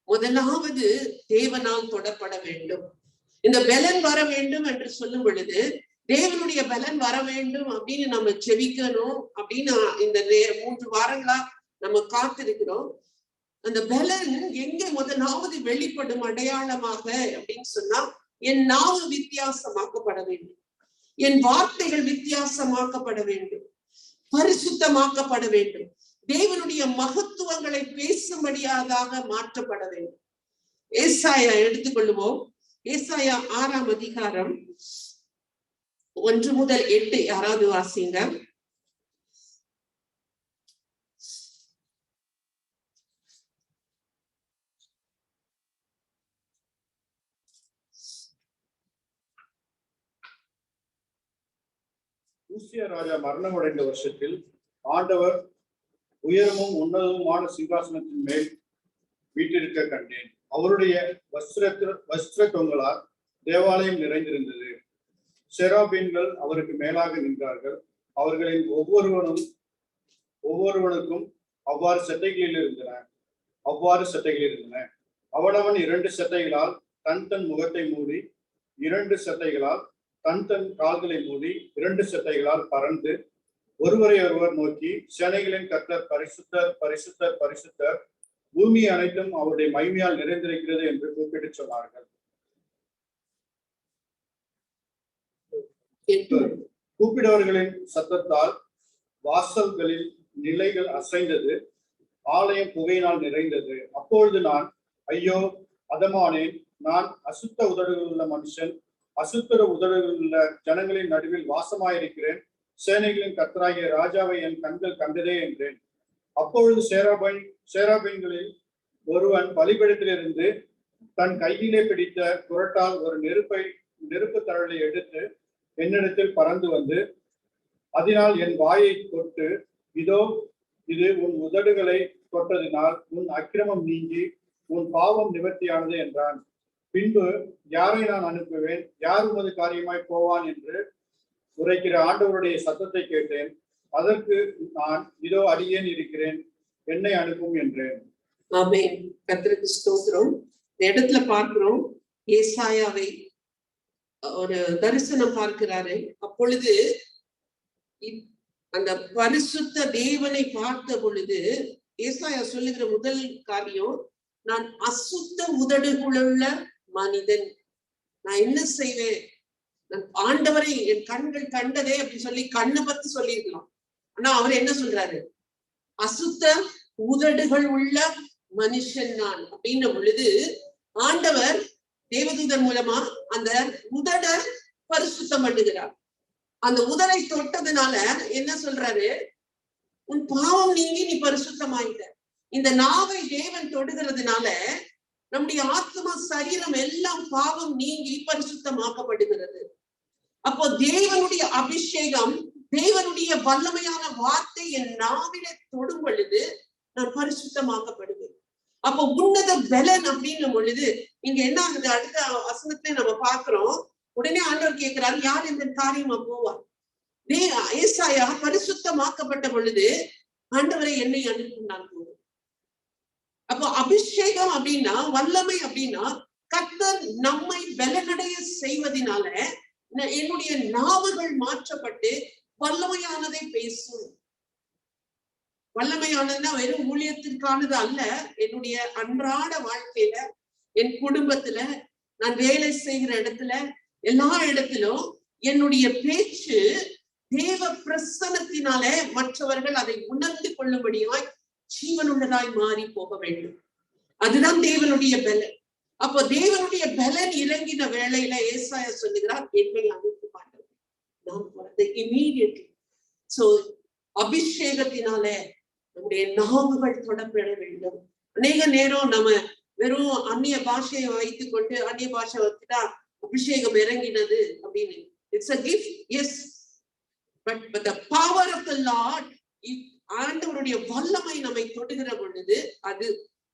முதலாவது தேவனால் தொடப்பட வேண்டும். இந்த பலன் வர வேண்டும் என்று சொல்லும் பொழுது, தேவனுடைய பலன் வர வேண்டும் அப்படின்னு நம்ம செவிக்கணும் அப்படின்னு இந்த 3 வாரங்களா நம்ம காத்திருக்கிறோம். அந்த பலன் எங்க முதலாவது வெளிப்படும் அடையாளமாக அப்படின்னு சொன்னா, என் நாவு வித்தியாசமாக்கப்பட வேண்டும், என் வார்த்தைகள் வித்தியாசமாக்கப்பட வேண்டும், பரிசுத்தமாக்கப்பட வேண்டும், தேவனுடைய மகத்துவங்களை பேசும்படியாக மாற்றப்பட வேண்டும். ஏசாயா எடுத்துக்கொள்ளுவோம். ஏசாயா 6ஆம் அதிகாரம் 1 முதல் 8 யாராவது வாசிங்க. ஊசியா ராஜா மரணமடைந்த வருஷத்தில் ஆண்டவர் உயரமும் உன்னதமுமான சிங்காசனத்தின் மேல் வீட்டிருக்க கண்டேன். அவருடைய வஸ்திர தொங்கலால் தேவாலயம் நிறைந்திருந்தது. செராபீன்கள் அவருக்கு மேலாக நின்றார்கள். அவர்களின் ஒவ்வொருவனுக்கும் அவ்வாறு சட்டைகளில் இருந்தன. அவனவன் 2 சட்டைகளால் தன் முகத்தை மூடி, 2 சட்டைகளால் தன் கால்களை மூடி, 2 சட்டைகளால் பறந்து ஒருவரை ஒருவர் நோக்கி, சேனைகளின் கர்த்தர் பரிசுத்தர் பரிசுத்தர் பரிசுத்தர், பூமி அனைத்தும் அவருடைய மகிமையால் நிறைந்திருக்கிறது என்று கூப்பிட்டு சொன்னார்கள். கூப்பிடுவர்களின் சத்தத்தால் வாசல்களில் நிலைகள் அசைந்தது, ஆலயம் புகையினால் நிறைந்தது. அப்பொழுது நான், ஐயோ அதமானேன், நான் அசுத்த உதடுகள் உள்ள மனுஷன், அசுத்தர உதடுகள் உள்ள ஜனங்களின் நடுவில் வாசமாயிருக்கிறேன். சேனைகளின் கர்த்தராகிய ராஜாவை என் கண்கள் கண்டதே என்றேன். அப்பொழுது சேராபீன்களில் ஒருவன் பலிபீடத்திலிருந்து தன் கையிலே பிடித்த குரட்டால் ஒரு நெருப்பு தழலை எடுத்து என்னிடத்தில் பறந்து வந்து, அதனால் என் வாயை தொட்டு, இதோ இது உன் உதடுகளை தொட்டதினால் உன் அக்கிரமம் நீங்கி உன் பாவம் நிவர்த்தியானது என்றான். பின்பு யாரை நான் அனுப்புவேன், யார் உமது காரியமாய் போவான் என்று உரைக்கிற ஆண்டவருடைய சத்தத்தை கேட்டேன். அதற்கு நான், இதோ அடியேன் இருக்கிறேன், என்னை அனுப்பும் என்றேன். ஆமென். கர்த்தருக்கு ஸ்தோத்திரம். இந்த இடத்துல பார்க்கிறோம், ஏசாயாவை ஒரு தரிசனம் பார்க்கிறாரு. அப்பொழுது அந்த பரிசுத்த தேவனை பார்த்த பொழுது ஏசாயா சொல்லுகிற முதல் காரியம், நான் அசுத்த உதடுகளுள்ள மனிதன், நான் என்ன செய்வேன், நான் ஆண்டவரை என் கண்கள் கண்டதே அப்படின்னு சொல்லி கண்ணை பத்தி சொல்லியிருக்கலாம். ஆனா அவர் என்ன சொல்றாரு, அசுத்த உதடுகள் உள்ள மனுஷன் நான் அப்படின்ன பொழுது ஆண்டவர் தேவதூதன் மூலமா அந்த உதட பரிசுத்தம் பண்ணுகிறார். அந்த உதடை தொட்டதுனால என்ன சொல்றாரு, உன் பாவம் நீங்கி நீ பரிசுத்தமாயிட்ட. இந்த நாவை தேவன் தொடுகிறதுனால நம்முடைய ஆத்மா சரீரம் எல்லாம் பாவம் நீங்கி பரிசுத்தமாக்கப்படுகிறது. அப்போ தேவனுடைய அபிஷேகம், தேவனுடைய வல்லமையான வார்த்தை என் நாவில தொடும் பொழுது நான் பரிசுத்தமாக்கப்படுவேன். அப்போ உன்னத பலன் அப்படின்னும் பொழுது இங்க என்ன ஆகுது, அடுத்த வசனத்துல நம்ம பார்க்கிறோம், உடனே ஆண்டவர் கேட்கிறார், யார் இந்த காரியமா போவார்? ஏசாயா பரிசுத்தமாக்கப்பட்ட பொழுது ஆண்டவரை என்னை அனுப்பும் நான் போவேன். அப்போ அபிஷேகம் அப்படின்னா, வல்லமை அப்படின்னா, கர்த்தர் நம்மை பலனடைய செய்வதனால என்னுடைய நாவுகள் மாற்றப்பட்டு வல்லமையானதை பேசும். வல்லமையானதுன்னா வெறும் ஊழியத்திற்கானது அல்ல, என்னுடைய அன்றாட வாழ்க்கையில, என் குடும்பத்துல, நான் வேலை செய்கிற இடத்துல, எல்லா இடத்திலும் என்னுடைய பேச்சு தேவ பிரசன்னத்தினாலே மற்றவர்கள் அதை உணர்ந்து கொள்ளும்படியாய் ஜீவனுள்ளதாய் மாறி போக வேண்டும். அதுதான் தேவனுடைய பலன். அப்போ தேவனுடைய பலன் இறங்கின வேளையில ஏசாயா சொல்லுகிறார், என்னை அனுப்ப மாட்டேன், நான் போறது இமீடியட்லி. சோ அபிஷேகத்தினால நம்முடைய நாவுகள் தொடப்பட வேண்டும். அநேக நேரம் நம்ம வெறும் அந்நிய பாஷையை வைத்துக் கொண்டு, அந்நிய பாஷை வச்சுட்டா அபிஷேகம் இறங்கினது அப்படின்னு, it's a gift, yes, but the power of the Lord, ஆண்டவருடைய வல்லமை நம்மை தொடுகிற பொழுது அது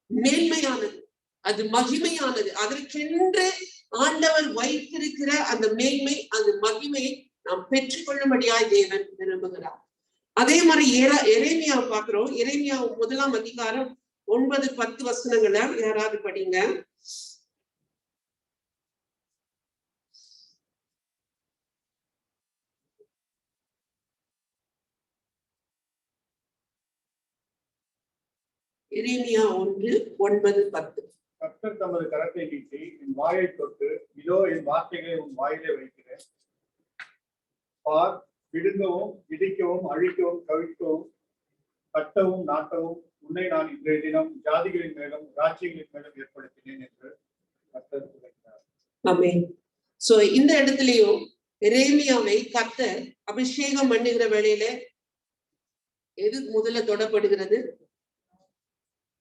மேன்மையானது, அது மகிமையானது. அதற்கென்று ஆண்டவர் வைத்திருக்கிற அந்த மேன்மை, அந்த மகிமையை நாம் பெற்றுக்கொள்ளும்படியாய் தேவன் விரும்புகிறார். அதே மாதிரி எரேமியா பாக்குறோம். எரேமியா 1ஆம் அதிகாரம் 9-10 வசனங்களை யாராவது படிங்க. எரேமியா 1:9-10. கர்த்தர் தமது கரத்தை நீட்டி என் வாயை தொட்டு, இதோ என் வார்த்தைகளை உன் வாயிலே வைக்கிறேன், பார், பிடுங்கவும் இடிக்கவும் அழிக்கவும் கவிழ்க்கவும் கட்டவும் நாட்டவும் உன்னை நான் இன்றைய தினம் ஜாதிகளின் மேலும் ராஜ்யங்களின் மேலும் ஏற்படுத்தினேன் என்று கர்த்தர் உரைக்கிறார். ஆமென். சோ இந்த இடத்துலயும் எரேமியாவை கர்த்தர் அபிஷேகம் பண்ணுகிற வேளையில எது முதல்ல தொடப்படுகிறது?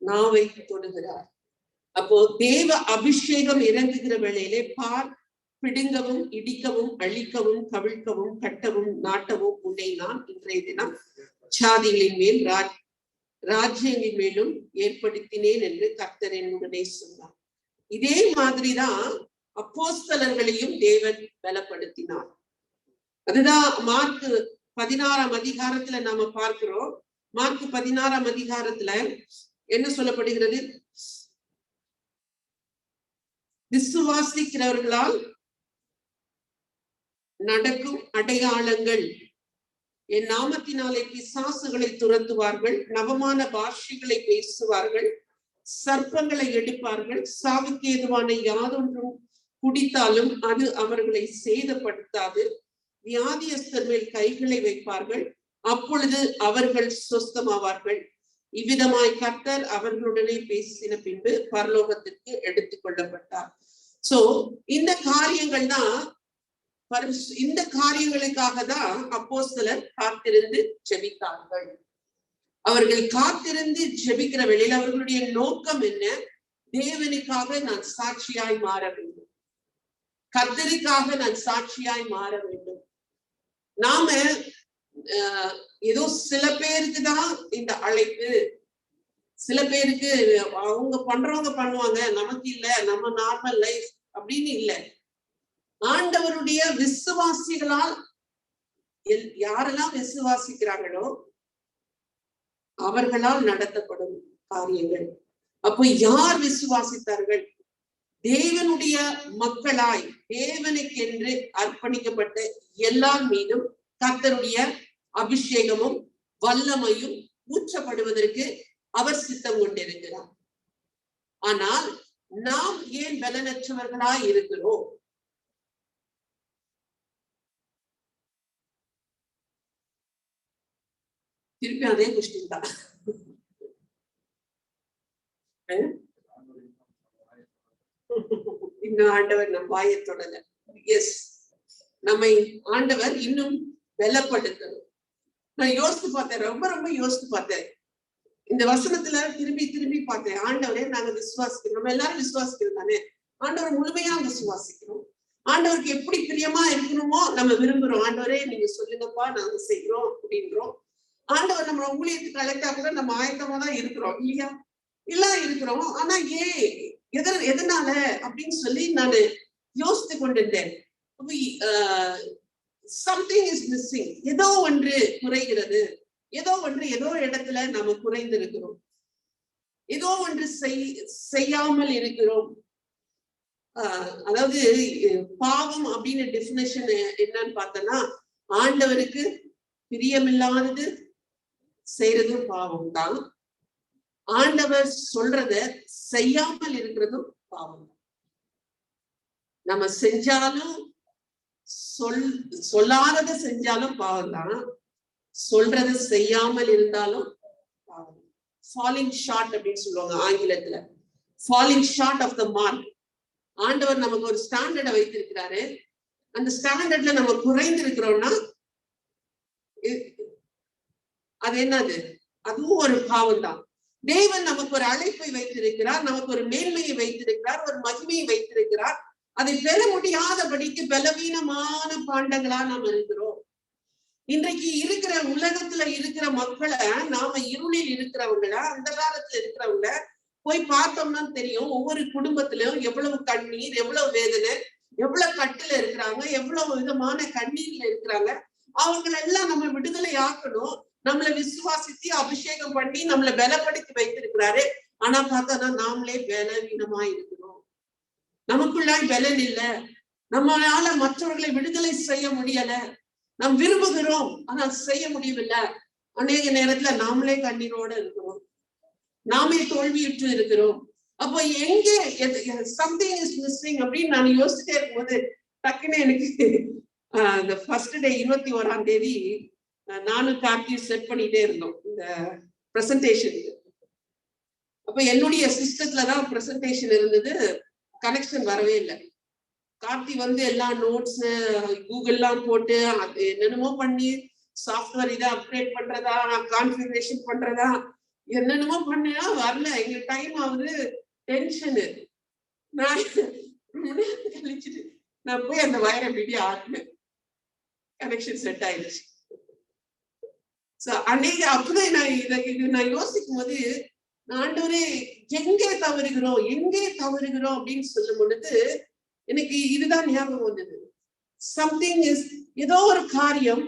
நாவை தொடுகிறார். அப்போ தேவ அபிஷேகம் இறங்குகிற வேளையிலே, பார், பிடுங்கவும் இடிக்கவும் அழிக்கவும் கவிழ்க்கவும் கட்டவும் நாட்டவும் உன்னை நான் இன்றைய தினம் ஜாதிகளின் மேல் ராஜ்யங்களின் மேலும் ஏற்படுத்தினேன் என்று கர்த்தர் என்னுடனே சொன்னார். இதே மாதிரிதான் அப்போஸ்தலர்களையும் தேவன் பலப்படுத்தினார். அதுதான் மார்க் 16ஆம் அதிகாரத்துல நாம பார்க்கிறோம். மார்க் 16ஆம் அதிகாரத்துல என்ன சொல்லப்படுகிறது? விசுவாசிக்கிறவர்களால் நடக்கும் அடையாளங்கள், என் நாமத்தினாலே பிசாசுகளை துரத்துவார்கள், நவமான பாஷைகளை பேசுவார்கள், சர்ப்பங்களை எடுப்பார்கள், சாவுக்கு ஏதுவான யாதொன்றும் குடித்தாலும் அது அவர்களை சேதப்படுத்தாது, வியாதியஸ்தர் மேல் கைகளை வைப்பார்கள், அப்பொழுது அவர்கள் சொஸ்தமாவார்கள். இவ்விதமாய் கர்த்தர் அவர்களுடனே பேசின பின்பு பரலோகத்திற்கு எடுத்துக் கொள்ளப்பட்டார். சோ இந்த காரியங்கள் தான், இந்த காரியங்களுக்காக தான் அப்போஸ்தலர் காத்திருந்து ஜெபித்தார்கள். அவர்கள் காத்திருந்து ஜெபிக்கிற வேளையில் அவர்களுடைய நோக்கம் என்ன? தேவனுக்காக நான் சாட்சியாய் மாற வேண்டும். கர்த்தருக்காக நான் சாட்சியாய் மாற வேண்டும். நாம ஏதோ சில பேருக்கு தான் இந்த அழைப்பு, சில பேருக்கு அவங்க பண்றவங்க பண்ணுவாங்க, நமக்கு இல்ல, நம்ம நார்மல் லைஃப் அப்படின்னு இல்ல. ஆண்டவருடைய விசுவாசிகளால் யாரெல்லாம் விசுவாசிக்கிறாங்களோ அவர்களால் நடத்தப்படும் காரியங்கள். அப்போ யார் விசுவாசித்தார்கள்? தேவனுடைய மக்களாய் தேவனுக்கென்று அர்ப்பணிக்கப்பட்ட எல்லார் மீதும் கர்த்தருடைய அபிஷேகமும் வல்லமையும் ஊற்றப்படுவதற்கு அவர் சித்தம் கொண்டிருக்கிறார். ஆனால் நாம் ஏன் பலனற்றவர்களாய் இருக்கிறோம்? திருப்பி அதே கொஸ்டின் தான். இன்னும் ஆண்டவர் நம் வாயை தொடல. எஸ், நம்மை ஆண்டவர் இன்னும் பலப்படுத்தணும். நான் யோசித்து பார்த்தேன், ரொம்ப ரொம்ப யோசித்து பார்த்தேன். இந்த வசனத்துல திரும்பி திரும்பி பார்த்தேன். ஆண்டவரே நாங்க விசுவாசிக்கிறோம், நம்ம எல்லாரும் விசுவாசிக்கிறோம் தானே, ஆண்டவர் முழுமையா விசுவாசிக்கிறோம். ஆண்டவருக்கு எப்படி பிரியமா இருக்கணுமோ நம்ம விரும்புறோம். ஆண்டவரே நீங்க சொல்லுங்கப்பா, நாங்க செய்யறோம் அப்படின்றோம். ஆண்டவர் நம்ம ஊழியத்துக்கு அழைத்தா கூட நம்ம ஆயத்தமா தான் இருக்கிறோம் இல்லையா? இல்ல இருக்கிறோம். ஆனா எதனால அப்படின்னு சொல்லி நான் யோசித்து கொண்டிருந்தேன். Something is missing. ஏதோ ஒன்று குறைகிறது, ஏதோ ஒன்று ஏதோ இடத்துல நம்ம குறைந்து இருக்கிறோம், ஏதோ ஒன்று செய்யாமல் இருக்கிறோம். அதாவது பாவம் அப்படின்னு டெபினேஷன் என்னன்னு பார்த்தோம்னா, ஆண்டவருக்கு பிரியமில்லாதது செய்யறதும் பாவம் தான், ஆண்டவர் சொல்றத செய்யாமல் இருக்கிறதும் பாவம். நம்ம செஞ்சாலும் சொல்லாததை செஞ்சாலும் பாவம் தான், சொல்றத செய்யாமல் இருந்தாலும் பாவம். ஃபாலிங் ஷார்ட் அப்படின்னு சொல்லுவாங்க ஆங்கிலத்துல, falling short of the mark. ஆண்டவர் நமக்கு ஒரு ஸ்டாண்டர்டை வைத்திருக்கிறாரு. அந்த ஸ்டாண்டர்ட்ல நம்ம குறைந்து இருக்கிறோம்னா அது என்னது? அதுவும் ஒரு பாவம் தான். தேவன் நமக்கு ஒரு அழைப்பை வைத்திருக்கிறார், நமக்கு ஒரு மேன்மையை வைத்திருக்கிறார், ஒரு மகிமையை வைத்திருக்கிறார். அதை பெற முடியாதபடிக்கு பலவீனமான பாண்டங்களா நாம் இருக்கிறோம். இன்றைக்கு இருக்கிற உலகத்துல இருக்கிற மக்களை, நாம இருளில் இருக்கிறவங்கள, அந்த காலத்துல இருக்கிறவங்க போய் பார்த்தோம்னா தெரியும். ஒவ்வொரு குடும்பத்திலும் எவ்வளவு கண்ணீர், எவ்வளவு வேதனை, எவ்வளவு கட்டுல இருக்கிறாங்க, எவ்வளவு விதமான கண்ணீர்ல இருக்கிறாங்க. அவங்களெல்லாம் நம்ம விடுதலை ஆக்கணும். நம்மளை விசுவாசித்து அபிஷேகம் பண்ணி நம்மளை பலப்படுத்தி வைத்திருக்கிறாரு. ஆனா பார்த்தோம்னா நாமளே பலவீனமா இருக்கிறோம். நமக்குள்ளாய் பலன் இல்ல. நம்மளால மற்றவர்களை விடுதலை செய்ய முடியல. நாம் விரும்புகிறோம், ஆனால் செய்ய முடியவில்லை. அநேக நேரத்துல நாமளே கண்ணீரோட இருக்கிறோம், நாமே தோல்வியுற்று இருக்கிறோம். அப்போ எங்கே சம்திங் இஸ் மிஸ்ஸிங் அப்படின்னு நான் யோசிச்சுட்டே இருக்கும்போது டக்குன்னு எனக்கு இந்த ஃபர்ஸ்ட் டே 21ஆம் தேதி நானும் கார்த்தியும் செட் பண்ணிட்டே இருந்தோம் இந்த பிரசன்டேஷனுக்கு. அப்ப என்னுடைய சிஸ்டத்துலதான் பிரசன்டேஷன் இருந்தது, கனெக்ஷன் வரவே இல்லை. கார்த்தி வந்து எல்லா நோட்ஸ் கூகுள்லாம் போட்டு என்னென்னமோ பண்ணி சாஃப்ட்வேர் இதை அப்கிரேட் பண்றதா, கான்ஃபிகரேஷன் பண்றதா, என்னென்னமோ பண்ணினா வரல. எங்க டைம் ஆகுது, டென்ஷனு. நான் கழிச்சுட்டு நான் போய் அந்த வயரை வீடியோ ஆட்டினேன், கனெக்ஷன் செட் ஆயிடுச்சு. அன்னைக்கு அப்பதான் நான் யோசிக்கும் போது, ஆண்டவரே எங்கே தவறுகிறோம் அப்படின்னு சொல்லும் பொழுது எனக்கு இதுதான் ஞாபகம் வந்தது. சம்திங் இஸ், ஏதோ ஒரு காரியம்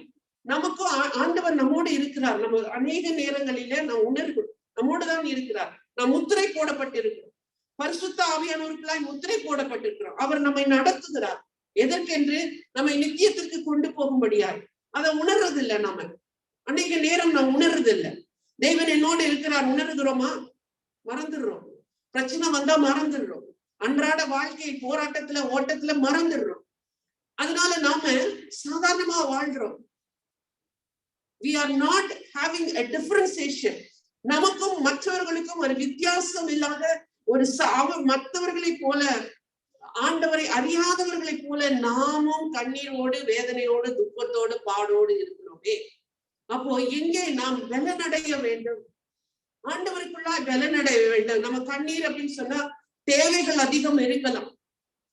நமக்கும் ஆண்டவர் நம்மோடு இருக்கிறார். நம்ம அநேக நேரங்களில நான் உணர்கிறோம், நம்மோடு தான் இருக்கிறார். நாம் முத்திரை போடப்பட்டிருக்கிறோம், பரிசுத்த ஆவியானவர்களாய் முத்திரை போடப்பட்டிருக்கிறோம். அவர் நம்மை நடத்துகிறார். எதற்கென்று? நம்மை நித்தியத்திற்கு கொண்டு போகும்படியாய். அதை உணர்றதில்லை. நம்ம அநேக நேரம் நான் உணர்றதில்லை. தேவன் என்னோடு இருக்கிறார் உணர்கிறோமா? மறந்துடுறோம். பிரச்சனை வந்தா மறந்துடுறோம். அன்றாட வாழ்க்கை போராட்டத்துல ஓட்டத்துல மறந்துடுறோம். அதனால நாம சாதாரணமா வாழ்றோம். We are not having a differentiation. நமக்கும் மற்றவர்களுக்கும் ஒரு வித்தியாசம் இல்லாத ஒரு மற்றவர்களை போல, ஆண்டவரை அறியாதவர்களை போல நாமும் கண்ணீரோடு, வேதனையோடு, துக்கத்தோடு, பாடோடு இருக்கிறோமே. அப்போ எங்கே நாம் பலனடைய வேண்டும்? ஆண்டவருக்குள்ளாய் பலனடைய வேண்டும். நம்ம கண்ணீர் அப்படின்னு சொன்னா தேவைகள் அதிகம் இருக்கலாம்.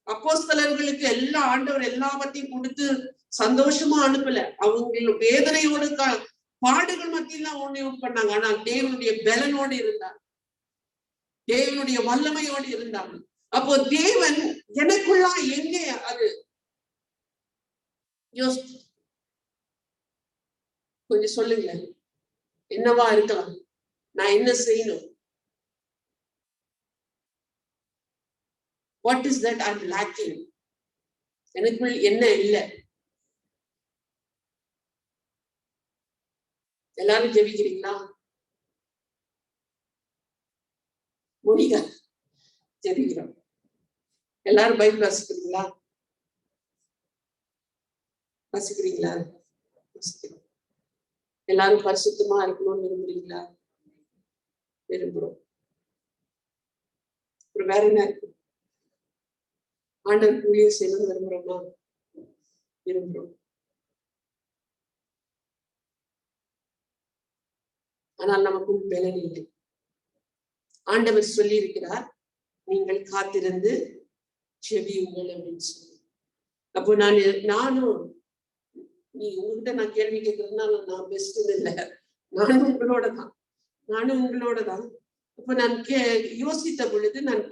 அப்போஸ்தலர்களுக்கு எல்லா ஆண்டவர் எல்லாவற்றையும் கொடுத்து சந்தோஷமா அனுப்பல. அவங்க வேதனையோடு பாடுகள் மத்தியெல்லாம் ஒண்ணு பண்ணாங்க. ஆனால் தேவனுடைய பலனோடு இருந்தாங்க, தேவனுடைய வல்லமையோடு இருந்தாங்க. அப்போ தேவன் எனக்குள்ளா எங்கே அது கொஞ்சம் சொல்லுங்க, என்னவா இருக்கலாம்? நான் என்ன செய்யணும்? What is that I'm lacking? எனக்குள் என்ன இல்லை? எல்லாரும் ஜெபிக்கிறீங்களா? முடியா ஜெபிக்கிறோம். எல்லாரும் பைபிள் வாசிக்கிறீங்களா? வாசிக்கிறீங்களா? வாசிக்கிறோம். எல்லாரும் பரிசுத்தமா இருக்கணும்னு விரும்புறீங்களா? விரும்புறோம். அப்புறம் வேற என்ன இருக்கு? ஆண்டவர் ஊழியம் செய்யணும்னு விரும்புறோமா? விரும்புறோம். ஆனால் நமக்கும் பலன் இல்லை. ஆண்டவர் சொல்லி இருக்கிறார், நீங்கள் காத்திருந்து செவியுங்கள் அப்படின்னு சொல்லி. அப்போ நானும் நீ உங்ககிட்ட நான் கேள்வி கேட்கறதுனால நான் பெஸ்ட் இல்லை, நானும் உங்களோட தான். அப்ப நான் யோசித்த பொழுது, நான்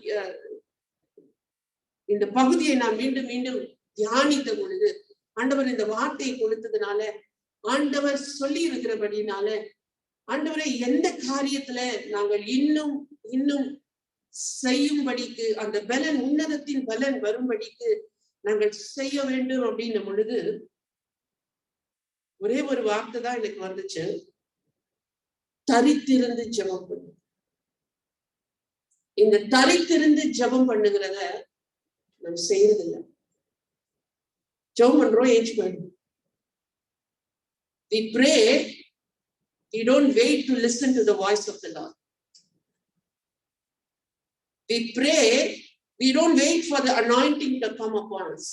இந்த பகுதியை நான் மீண்டும் மீண்டும் தியானித்த பொழுது, ஆண்டவர் இந்த வார்த்தையை கொடுத்ததுனால, ஆண்டவர் சொல்லி இருக்கிறபடினால, ஆண்டவரை எந்த காரியத்துல நாங்கள் இன்னும் இன்னும் செய்யும்படிக்கு, அந்த பலன், உன்னதத்தின் பலன் வரும்படிக்கு நாங்கள் செய்ய வேண்டும் அப்படின்ன பொழுது, ஒரே ஒரு வார்த்தை தான் எனக்கு வந்துச்சு, தரித்திருந்து ஜெபம் பண்ணு. இந்த தரித்திருந்து ஜெபம் பண்ணுகிறத நம்ம செய்யறதில்லை. ஜெபம் பண்றோம், ஏஞ்சி போயிடும். We pray, we don't wait to listen to the voice of the Lord. We pray, we don't wait for the anointing to come upon us.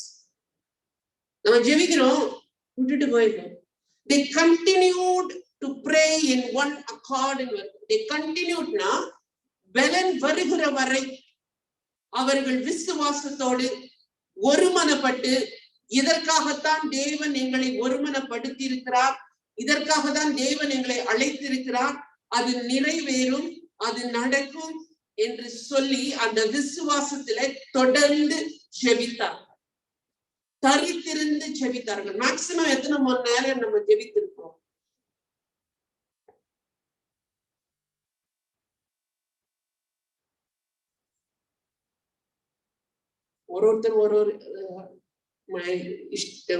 நம்ம ஜெபிக்கிறோம், விட்டுட்டு போயிடும். They continued to pray in one accord. They continued na பலன் வருகிற வரை அவர்கள் விசுவாசத்தோடு ஒருமனப்பட்டு, இதற்காகத்தான் தேவன் எங்களை ஒருமனப்படுத்தி இருக்கிறார், இதற்காகத்தான் தேவன் எங்களை அழைத்திருக்கிறார், அது நிறைவேறும், அது நடக்கும் என்று சொல்லி அந்த விசுவாசத்திலே தொடர்ந்து ஜெபித்தார். தரித்திருந்து ஜெபித்தார்கள். மேக்சிமம் எத்தனை மணி நேரம் நம்ம ஜெபித்திருக்கோம்? ஒருத்தர் ஒரு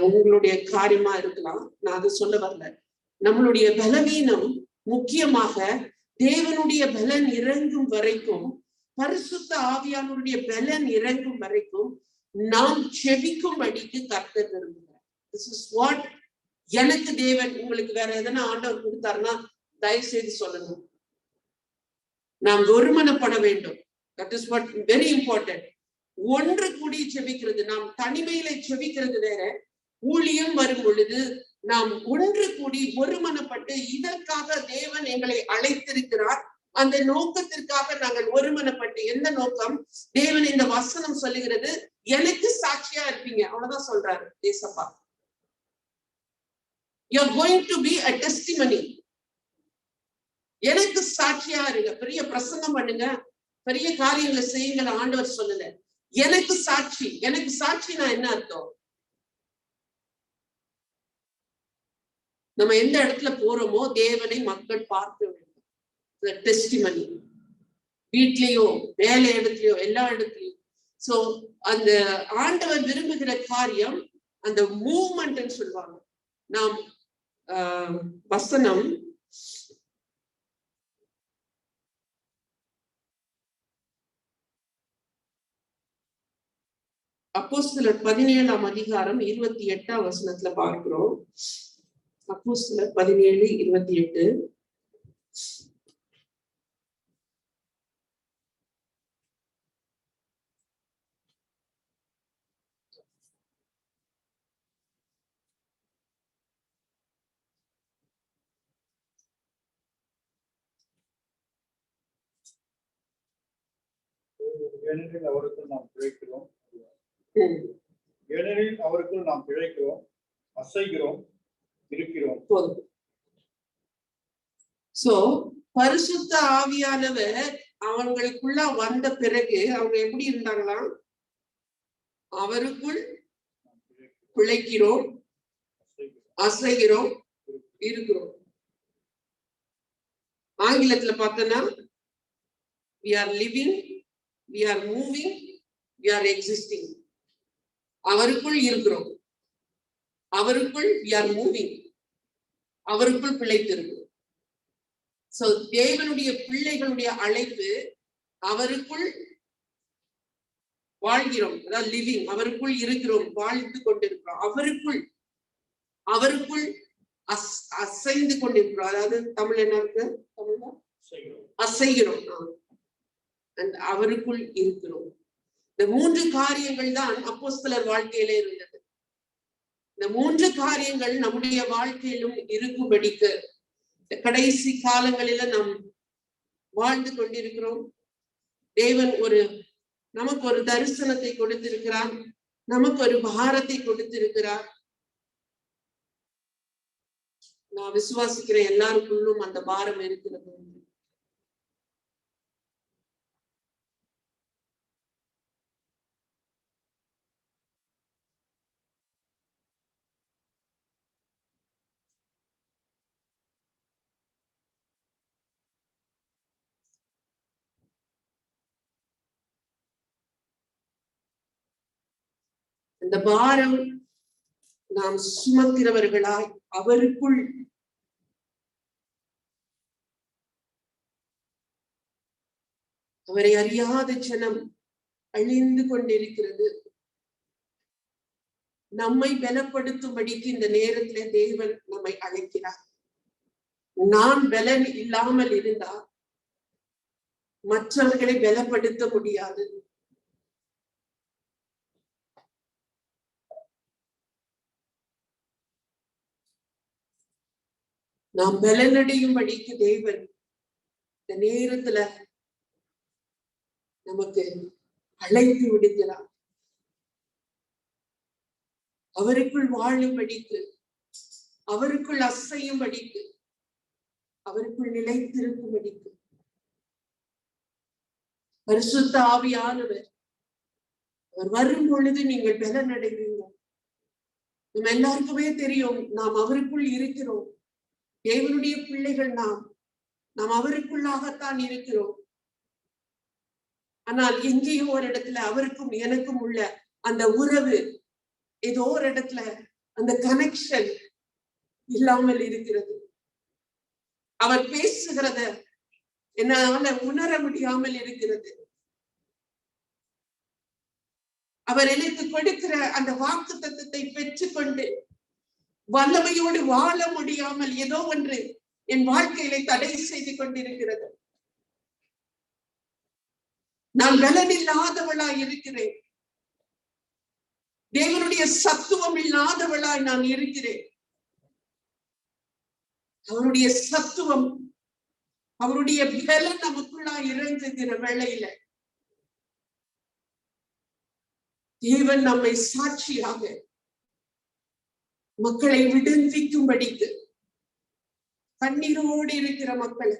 உங்களுடைய காரியமா இருக்கலாம், நான் அது சொல்ல வரல. நம்மளுடைய பலவீனம் முக்கியமாக தேவனுடைய பலன் இறங்கும் வரைக்கும், பரிசுத்த ஆவியானுடைய பலன் இறங்கும் வரைக்கும் நாம் செபிக்கும்படிக்கு கர்த்தர் விரும்புகிறார். This is what எனக்கு தேவன், உங்களுக்கு வேற எதனா ஆண்டவர் கொடுத்தாருன்னா தயவு செய்து சொல்லணும். நாம் ஒருமனப்பட வேண்டும். That is what very important. ஒன்று கூடி செபிக்கிறது, நாம் தனிமையில செபிக்கிறது வேற. ஊழியம் வரும் பொழுது நாம் ஒன்று கூடி ஒருமனப்பட்டு, இதற்காக தேவன் எங்களை அழைத்திருக்கிறார், அந்த நோக்கத்திற்காக நாங்கள் ஒருமனப்பட்டு, எந்த நோக்கம்? தேவன் இந்த வசனம் சொல்லுகிறது, எனக்கு சாட்சியா இருப்பீங்க, அவ்வளவுதான் சொல்றாரு ஏசப்பா. You are going to be a testimony. எனக்கு சாட்சியா இருங்க, பெரிய பிரசங்கம் பண்ணுங்க, பெரிய காரியங்களை செய்யுங்க, ஆண்டவர் சொல்லல. எனக்கு சாட்சி. எனக்கு சாட்சினா என்ன அர்த்தம்? நம்ம எந்த இடத்துல போறோமோ தேவனை மக்கள் பார்க்க வேண்டும். டெஸ்டிமனி. வீட்லயோ வேலை இடத்துலயோ எல்லா இடத்துலயும். சோ அந்த ஆண்டவர் விரும்புகிற காரியம் அந்த மூவ்மெண்ட் சொல்லுவாங்க. நாம் வசனம் அப்போஸ்தலர் 17ஆம் அதிகாரம் 28ஆம் வசனத்துல பார்க்கிறோம். அப்போஸ்தலர் 17:28. ஏனெனில் அவருக்குள் நாம் பிழைக்கிறோம் ஏனெனில் அவருக்குள் நாம் பிழைக்கிறோம், அசைகிறோம், இருக்கிறோம். சோ பரிசுத்த ஆவியானவர் அவங்களுக்குள்ள வந்த பிறகு அவங்க எப்படி இருந்தாங்களாம்? அவருக்குள் பிழைக்கிறோம், அசைகிறோம், இருக்கிறோம். ஆங்கிலத்துல பார்த்தோன்னா we are living, we are moving, we are existing. அவருக்குள் இருக்கிறோம், அவருக்குள் we are moving, அவருக்குள் பிழைத்திருக்கிறோம். சோ தேவனுடைய பிள்ளைகளுடைய அழைப்பு அவருக்குள் வாழ்கிறோம், அதாவது லிவிங், அவருக்குள் இருக்கிறோம், வாழ்ந்து கொண்டிருக்கிறோம், அவருக்குள் அசைந்து கொண்டிருக்கிறோம். அதாவது தமிழ் என்ன இருக்கு? தமிழ்ல அசைகிறோம், அவருக்குள் இருக்கிறோம். இந்த 3 காரியங்கள் தான் அப்போஸ்தலர் வாழ்க்கையில இருந்தது. இந்த 3 காரியங்கள் நம்முடைய வாழ்க்கையிலும் இருக்கும்படிக்கு கடைசி காலங்களில நாம் வாழ்ந்து கொண்டிருக்கிறோம். தேவன் நமக்கு ஒரு தரிசனத்தை கொடுத்திருக்கிறார், நமக்கு ஒரு பாரத்தை கொடுத்திருக்கிறார். நான் விசுவாசிக்கிற எல்லாருக்குள்ளும் அந்த பாரம் இருக்கிறது. இந்த பாரம் நாம் சுமக்கிறவர்களாய் அவருக்குள் அவரை அறியாத ஜனம் அழிந்து கொண்டிருக்கிறது. நம்மை பலப்படுத்தும்படிக்கு இந்த நேரத்துல தேவன் நம்மை அழைக்கிறார். நான் பலன் இல்லாமல் இருந்தால் மற்றவர்களை பலப்படுத்த முடியாது. நாம் பலனடையும்படிக்கு தேவன் இந்த நேரத்துல நமக்கு அழைத்து விடுகிறார். அவருக்குள் வாழும்படிக்கு, அவருக்குள் அசையும்படிக்கு, அவருக்குள் நிலைத்திருக்கும்படிக்கு. பரிசுத்த ஆவியானவர் அவர் வரும் பொழுது நீங்கள் பலனடைவீங்க. நம்ம எல்லாருக்குமே தெரியும், நாம் அவருக்குள் இருக்கிறோம். தேவனுடைய பிள்ளைகள் நாம் அவருக்குள்ளாகத்தான் இருக்கிறோம். ஆனால் எங்கேயோ ஒரு இடத்துல அவருக்கும் எனக்கும் உள்ள அந்த உறவு ஏதோ ஒரு இடத்துல அந்த கனெக்ஷன் இல்லாமல் இருக்கிறது. அவர் பேசுகிறத என்னால உணர முடியாமல் இருக்கிறது. அவர் எனக்கு கொடுக்கிற அந்த வாக்குத்தத்தத்தை பெற்றுக்கொண்டு வல்லமையோடு வாழ முடியாமல் ஏதோ ஒன்று என் வாழ்க்கையில தடை செய்து கொண்டிருக்கிறது. நான் பலன் இல்லாதவளாய் இருக்கிறேன். தேவனுடைய சத்துவம் இல்லாதவளாய் நான் இருக்கிறேன். அவருடைய சத்துவம், அவருடைய பலன் நமக்குள்ளாய் இறங்குகிற வேளையில தேவன் நம்மை சாட்சியாக மக்களை விடுவிக்கும்படிக்கு, கண்ணீரோடு இருக்கிற மக்களை,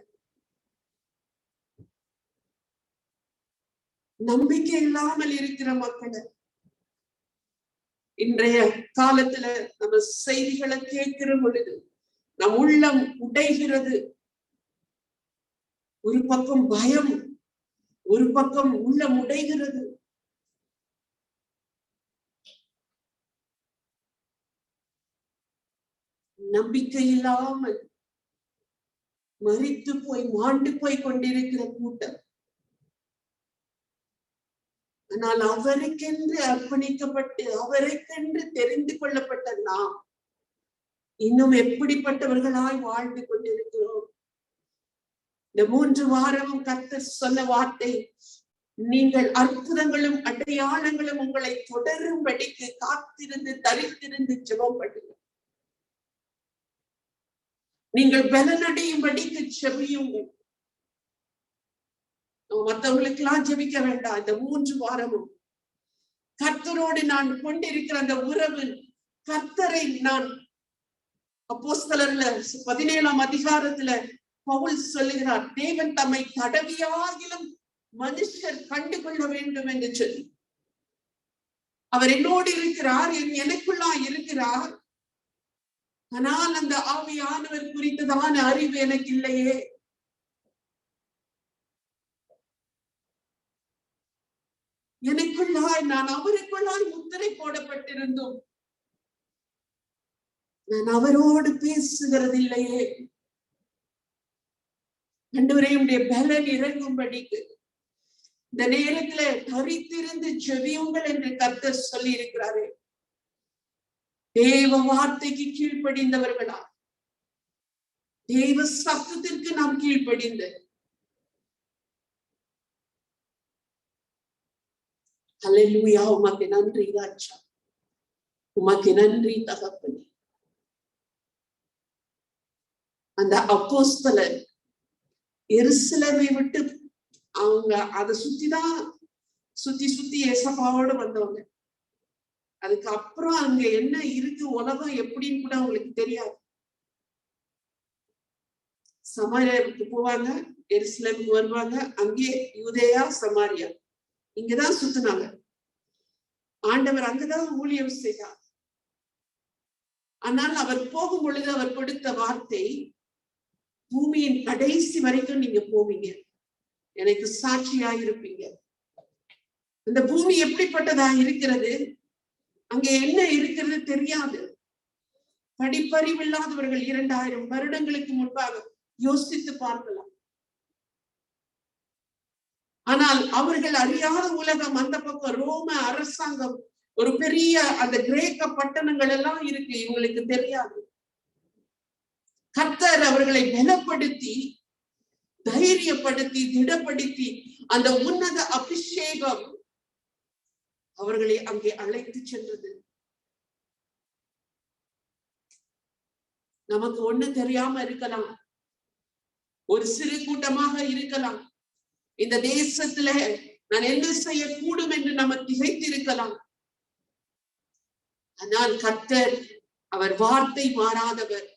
நம்பிக்கை இல்லாமல் இருக்கிற மக்களை, இன்றைய காலத்துல நம்ம செய்திகளை கேட்கிற பொழுது நம் உள்ளம் உடைகிறது. ஒரு பக்கம் பயம், ஒரு பக்கம் உள்ளம் உடைகிறது. நம்பிக்கை இல்லாமல் மரித்து போய் மாண்டு போய் கொண்டிருக்கிற கூட்டம். ஆனால் அவருக்கென்று அர்ப்பணிக்கப்பட்டு அவருக்கென்று தெரிந்து கொள்ளப்பட்ட நாம் இன்னும் எப்படிப்பட்டவர்களாய் வாழ்ந்து கொண்டிருக்கிறோம். இந்த 3 வாரமும் கர்த்தர் சொன்ன வார்த்தை, நீங்கள் அற்புதங்களும் அடையாளங்களும் உங்களை தொடரும்படிக்கு காத்திருந்து தரித்திருந்து ஜெபம் பண்ணுங்க. நீங்கள் பலனடையும்படிக்கு செபியுங்கள். மற்றவங்களுக்கு எல்லாம் ஜெபிக்க வேண்டாம். இந்த 3 வாரமும் கர்த்தரோடு நான் கொண்டிருக்கிற அந்த உறவு, கர்த்தரை நான் அப்போஸ்தலர்ல 17ஆம் அதிகாரத்துல பவுல் சொல்லுகிறார், தேவன் தம்மை தடவியாகிலும் மனுஷர் கண்டுகொள்ள வேண்டும் என்று சொல்லி, அவர் என்னோடு இருக்கிறார், எனக்குள்ளா இருக்கிறார். ஆனால் அந்த ஆவியானவர் குறித்ததான அறிவு எனக்கு இல்லையே. எனக்குள்ளாய் நான் அவருக்குள்ளாய் முத்திரை போடப்பட்டிருந்தோம், நான் அவரோடு பேசுகிறது இல்லையே. ஆண்டவரே, உம்முடைய பலன் இறங்கும்படிக்கு இந்த நேரத்துல தரித்திருந்து ஜெபியுங்கள் என்று கர்த்தர் சொல்லி இருக்கிறாரே. தேவ வார்த்தைக்கு கீழ்ப்படிந்தவர்களா, தேவ சத்தத்திற்கு நாம் கீழ்ப்படிந்து, அல்லேலூயா, உமக்கு நன்றி ராஜா, உமக்கு நன்றி தகப்பனே. அந்த அப்போஸ்தலர் எருசலேமை விட்டு அவங்க அதை சுத்தி ஏசப்பாவோடு வந்தவங்க. அதுக்கப்புறம் அங்க என்ன இருக்கு, உலகம் எப்படின்னு கூட அவங்களுக்கு தெரியாது. சமாரியாவுக்கு போவாங்க, எருசலேமுக்கு வருவாங்க, அங்கே யூதேயா சமாரியா இங்கதான் சுத்தினாங்க. ஆண்டவர் அங்கதான் ஊழியம் செய்தார். ஆனால் அவர் போகும் பொழுது அவர் கொடுத்த வார்த்தை, பூமியின் கடைசி வரைக்கும் நீங்க போவீங்க, எனக்கு சாட்சியா இருப்பீங்க. இந்த பூமி எப்படிப்பட்டதா இருக்கிறது, அங்க என்ன இருக்கிறது தெரியாது. படிப்பறிவில்லாதவர்கள் 2000 வருடங்களுக்கு முன்பாக யோசித்து பார்க்கலாம். ஆனால் அவர்கள் அறியாத உலகம், அந்த பக்கம் ரோம அரசாங்கம், ஒரு பெரிய அந்த கிரேக்க பட்டணங்கள் எல்லாம் இருக்கு, இவங்களுக்கு தெரியாது. கர்த்தர் அவர்களை பலப்படுத்தி, தைரியப்படுத்தி, திடப்படுத்தி, அந்த உன்னத அபிஷேகம் அவர்களை அங்கே அழைத்து சென்றது. நமக்கு ஒண்ணு தெரியாம இருக்கலாம், ஒரு சிறு கூட்டமாக இருக்கலாம், இந்த தேசத்துல நான் என்ன செய்யக்கூடும் என்று நம்ம திகைத்து இருக்கலாம். ஆனால் கர்த்தர் அவர் வார்த்தை மாறாதவர்.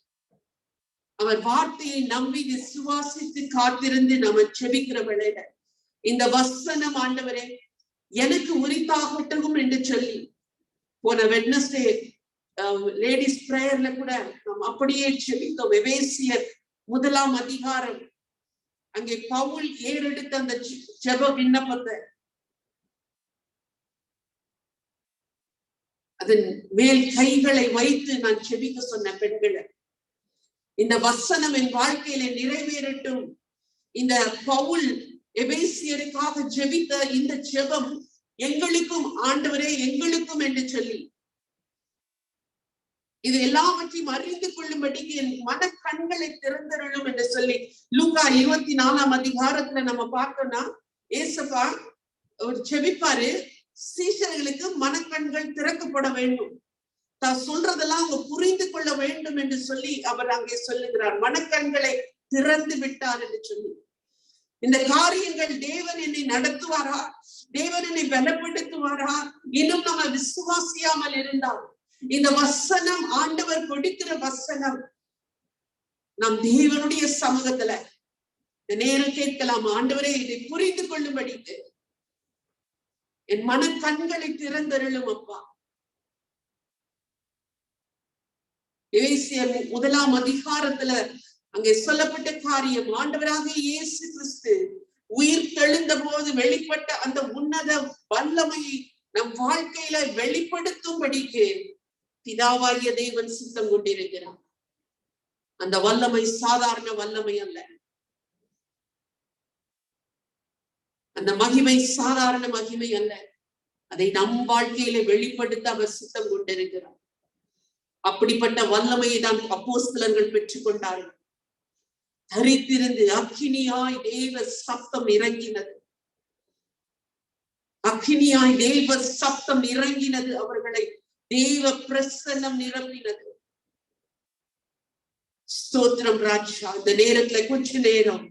அவர் வார்த்தையை நம்பி விசுவாசித்து காத்திருந்து நம்ம செபிக்கிற வேளையில இந்த வசனம், ஆண்டவரே எனக்கு உரித்தாகட்டும் என்று சொல்லி, போன வெட்னஸ்டே லேடிஸ் பிரேயர்ல கூட நாம் அப்படியே செபித்தோம். எபேசியர் 1ஆம் அதிகாரம், அங்கே பவுல் ஏறெடுத்த அந்த ஜெப விண்ணப்பத்தை, அதன் மேல் கைகளை வைத்து நான் செபிக்க சொன்ன பெண்களை, இந்த வசனம் என் வாழ்க்கையில நிறைவேறட்டும். இந்த பவுல் எபேசியருக்காக ஜெபித்த இந்த ஜெபம் எங்களுக்கும், ஆண்டவரே எங்களுக்கும் என்று சொல்லி, இது எல்லாவற்றையும் அறிந்து கொள்ளும்படிக்கு என் மன கண்களை திறந்தருளும் என்று சொல்லி, லூக்கா 24ஆம் அதிகாரத்துல நம்ம பார்த்தோம்னா, ஏசப்பா அவர் ஜெபிப்பாரு, சீஷர்களுக்கு மனக்கண்கள் திறக்கப்பட வேண்டும், தான் சொல்றதெல்லாம் அவங்க புரிந்து கொள்ள வேண்டும் என்று சொல்லி அவர் அங்கே சொல்லுகிறார். மனக்கண்களை திறந்து விட்டார் என்று சொல்லி, இந்த காரியங்கள் தேவன் என்னை நடத்துவாரா, தேவன் என்னை பலப்படுத்துவாரா, இன்னும் நம்ம விசுவாசியாமல் இருந்தால், இந்த வசனம் ஆண்டவர் கொடுக்கிற வசனம் நம் தேவனுடைய சமூகத்துல இந்த நேரம் கேட்கலாம், ஆண்டவரே இதை புரிந்து கொள்ளும்படிக்கு என் மன கண்களை திறந்தருளும் அப்பா. எபேசியர் 1ஆம் அதிகாரத்துல அங்கே சொல்லப்பட்ட காரியம், ஆண்டவராக இயேசு கிறிஸ்து உயிர் தெழுந்த போது வெளிப்பட்ட அந்த உன்னத வல்லமையை நம் வாழ்க்கையில வெளிப்படுத்தும்படிக்கு பிதாவாகிய தேவன் சித்தம் கொண்டிருக்கிறார். அந்த வல்லமை சாதாரண வல்லமை அல்ல, அந்த மகிமை சாதாரண மகிமை அல்ல, அதை நம் வாழ்க்கையில வெளிப்படுத்த அவர் சித்தம் கொண்டிருக்கிறார். அப்படிப்பட்ட வல்லமையை தான் அப்போஸ்தலர்கள் பெற்றுக் கொண்டார்கள். தரித்திருந்து அக்கினியாய் தேவ சப்தம் இறங்கினது, அக்கினியாய் தேவ சப்தம் இறங்கினது, அவர்களை தேவ பிரசன்னம் நிரப்பினது. ஸ்தோத்திரம் ராஜா. இந்த நேரத்துல கொஞ்ச நேரம்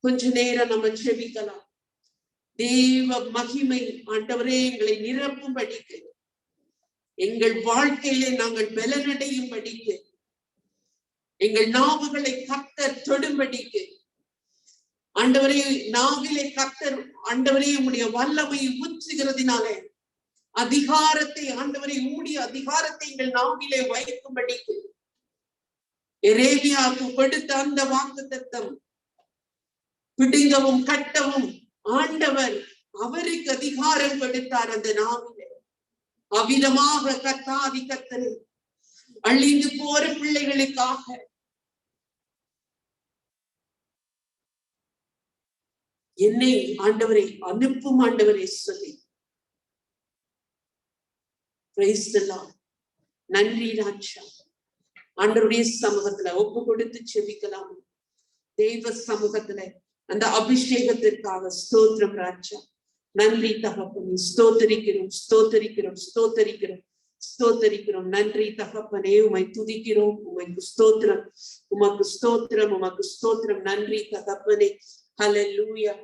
கொஞ்ச நேரம் நம்ம செபிக்கலாம். தேவ மகிமை ஆண்டவரே எங்களை நிரப்பும்படிக்கு, எங்கள் வாழ்க்கையிலே நாங்கள் பலனடையும்படிக்கு, எங்கள் நாவுகளை கர்த்தர் தொடும்படிக்கு, ஆண்டவரே நாவிலே கர்த்தர் ஆண்டவரே உம்முடைய வல்லமையை ஊற்றுகிறதினாலே அதிகாரத்தை ஆண்டவரை ஊடிய அதிகாரத்தை எங்கள் நாவிலே வைக்கும்படிக்கு எரேமியாவுக்கு கொடுத்த அந்த வாக்குத்தத்தம் பிடுங்கவும் கட்டவும் ஆண்டவர் அவருக்கு அதிகாரம் கொடுத்தார். அந்த நாவிலே அவிதமாக கர்த்தாதி கர்த்தரை அழிந்து போற பிள்ளைகளுக்காக என்னை ஆண்டவரை அனுப்பும் ஆண்டவரை சொல்லி நன்றி ராஜா. ஆண்டவருடைய சமூகத்துல ஒப்பு கொடுத்து செபிக்கலாம். தெய்வ சமூகத்துல அந்த அபிஷேகத்திற்காக ஸ்தோத்திரம் ராஜா. நன்றி தகப்பனே, ஸ்தோத்தரிக்கிறோம் ஸ்தோத்தரிக்கிறோம் ஸ்தோத்தரிக்கிறோம் ஸ்தோத்தரிக்கிறோம். நன்றி தகப்பனே, உமை துதிக்கிறோம், உமைக்கு ஸ்தோத்திரம், உமக்கு ஸ்தோத்திரம், உமக்கு ஸ்தோத்திரம். நன்றி தகப்பனே. ஹல்லேலூயா.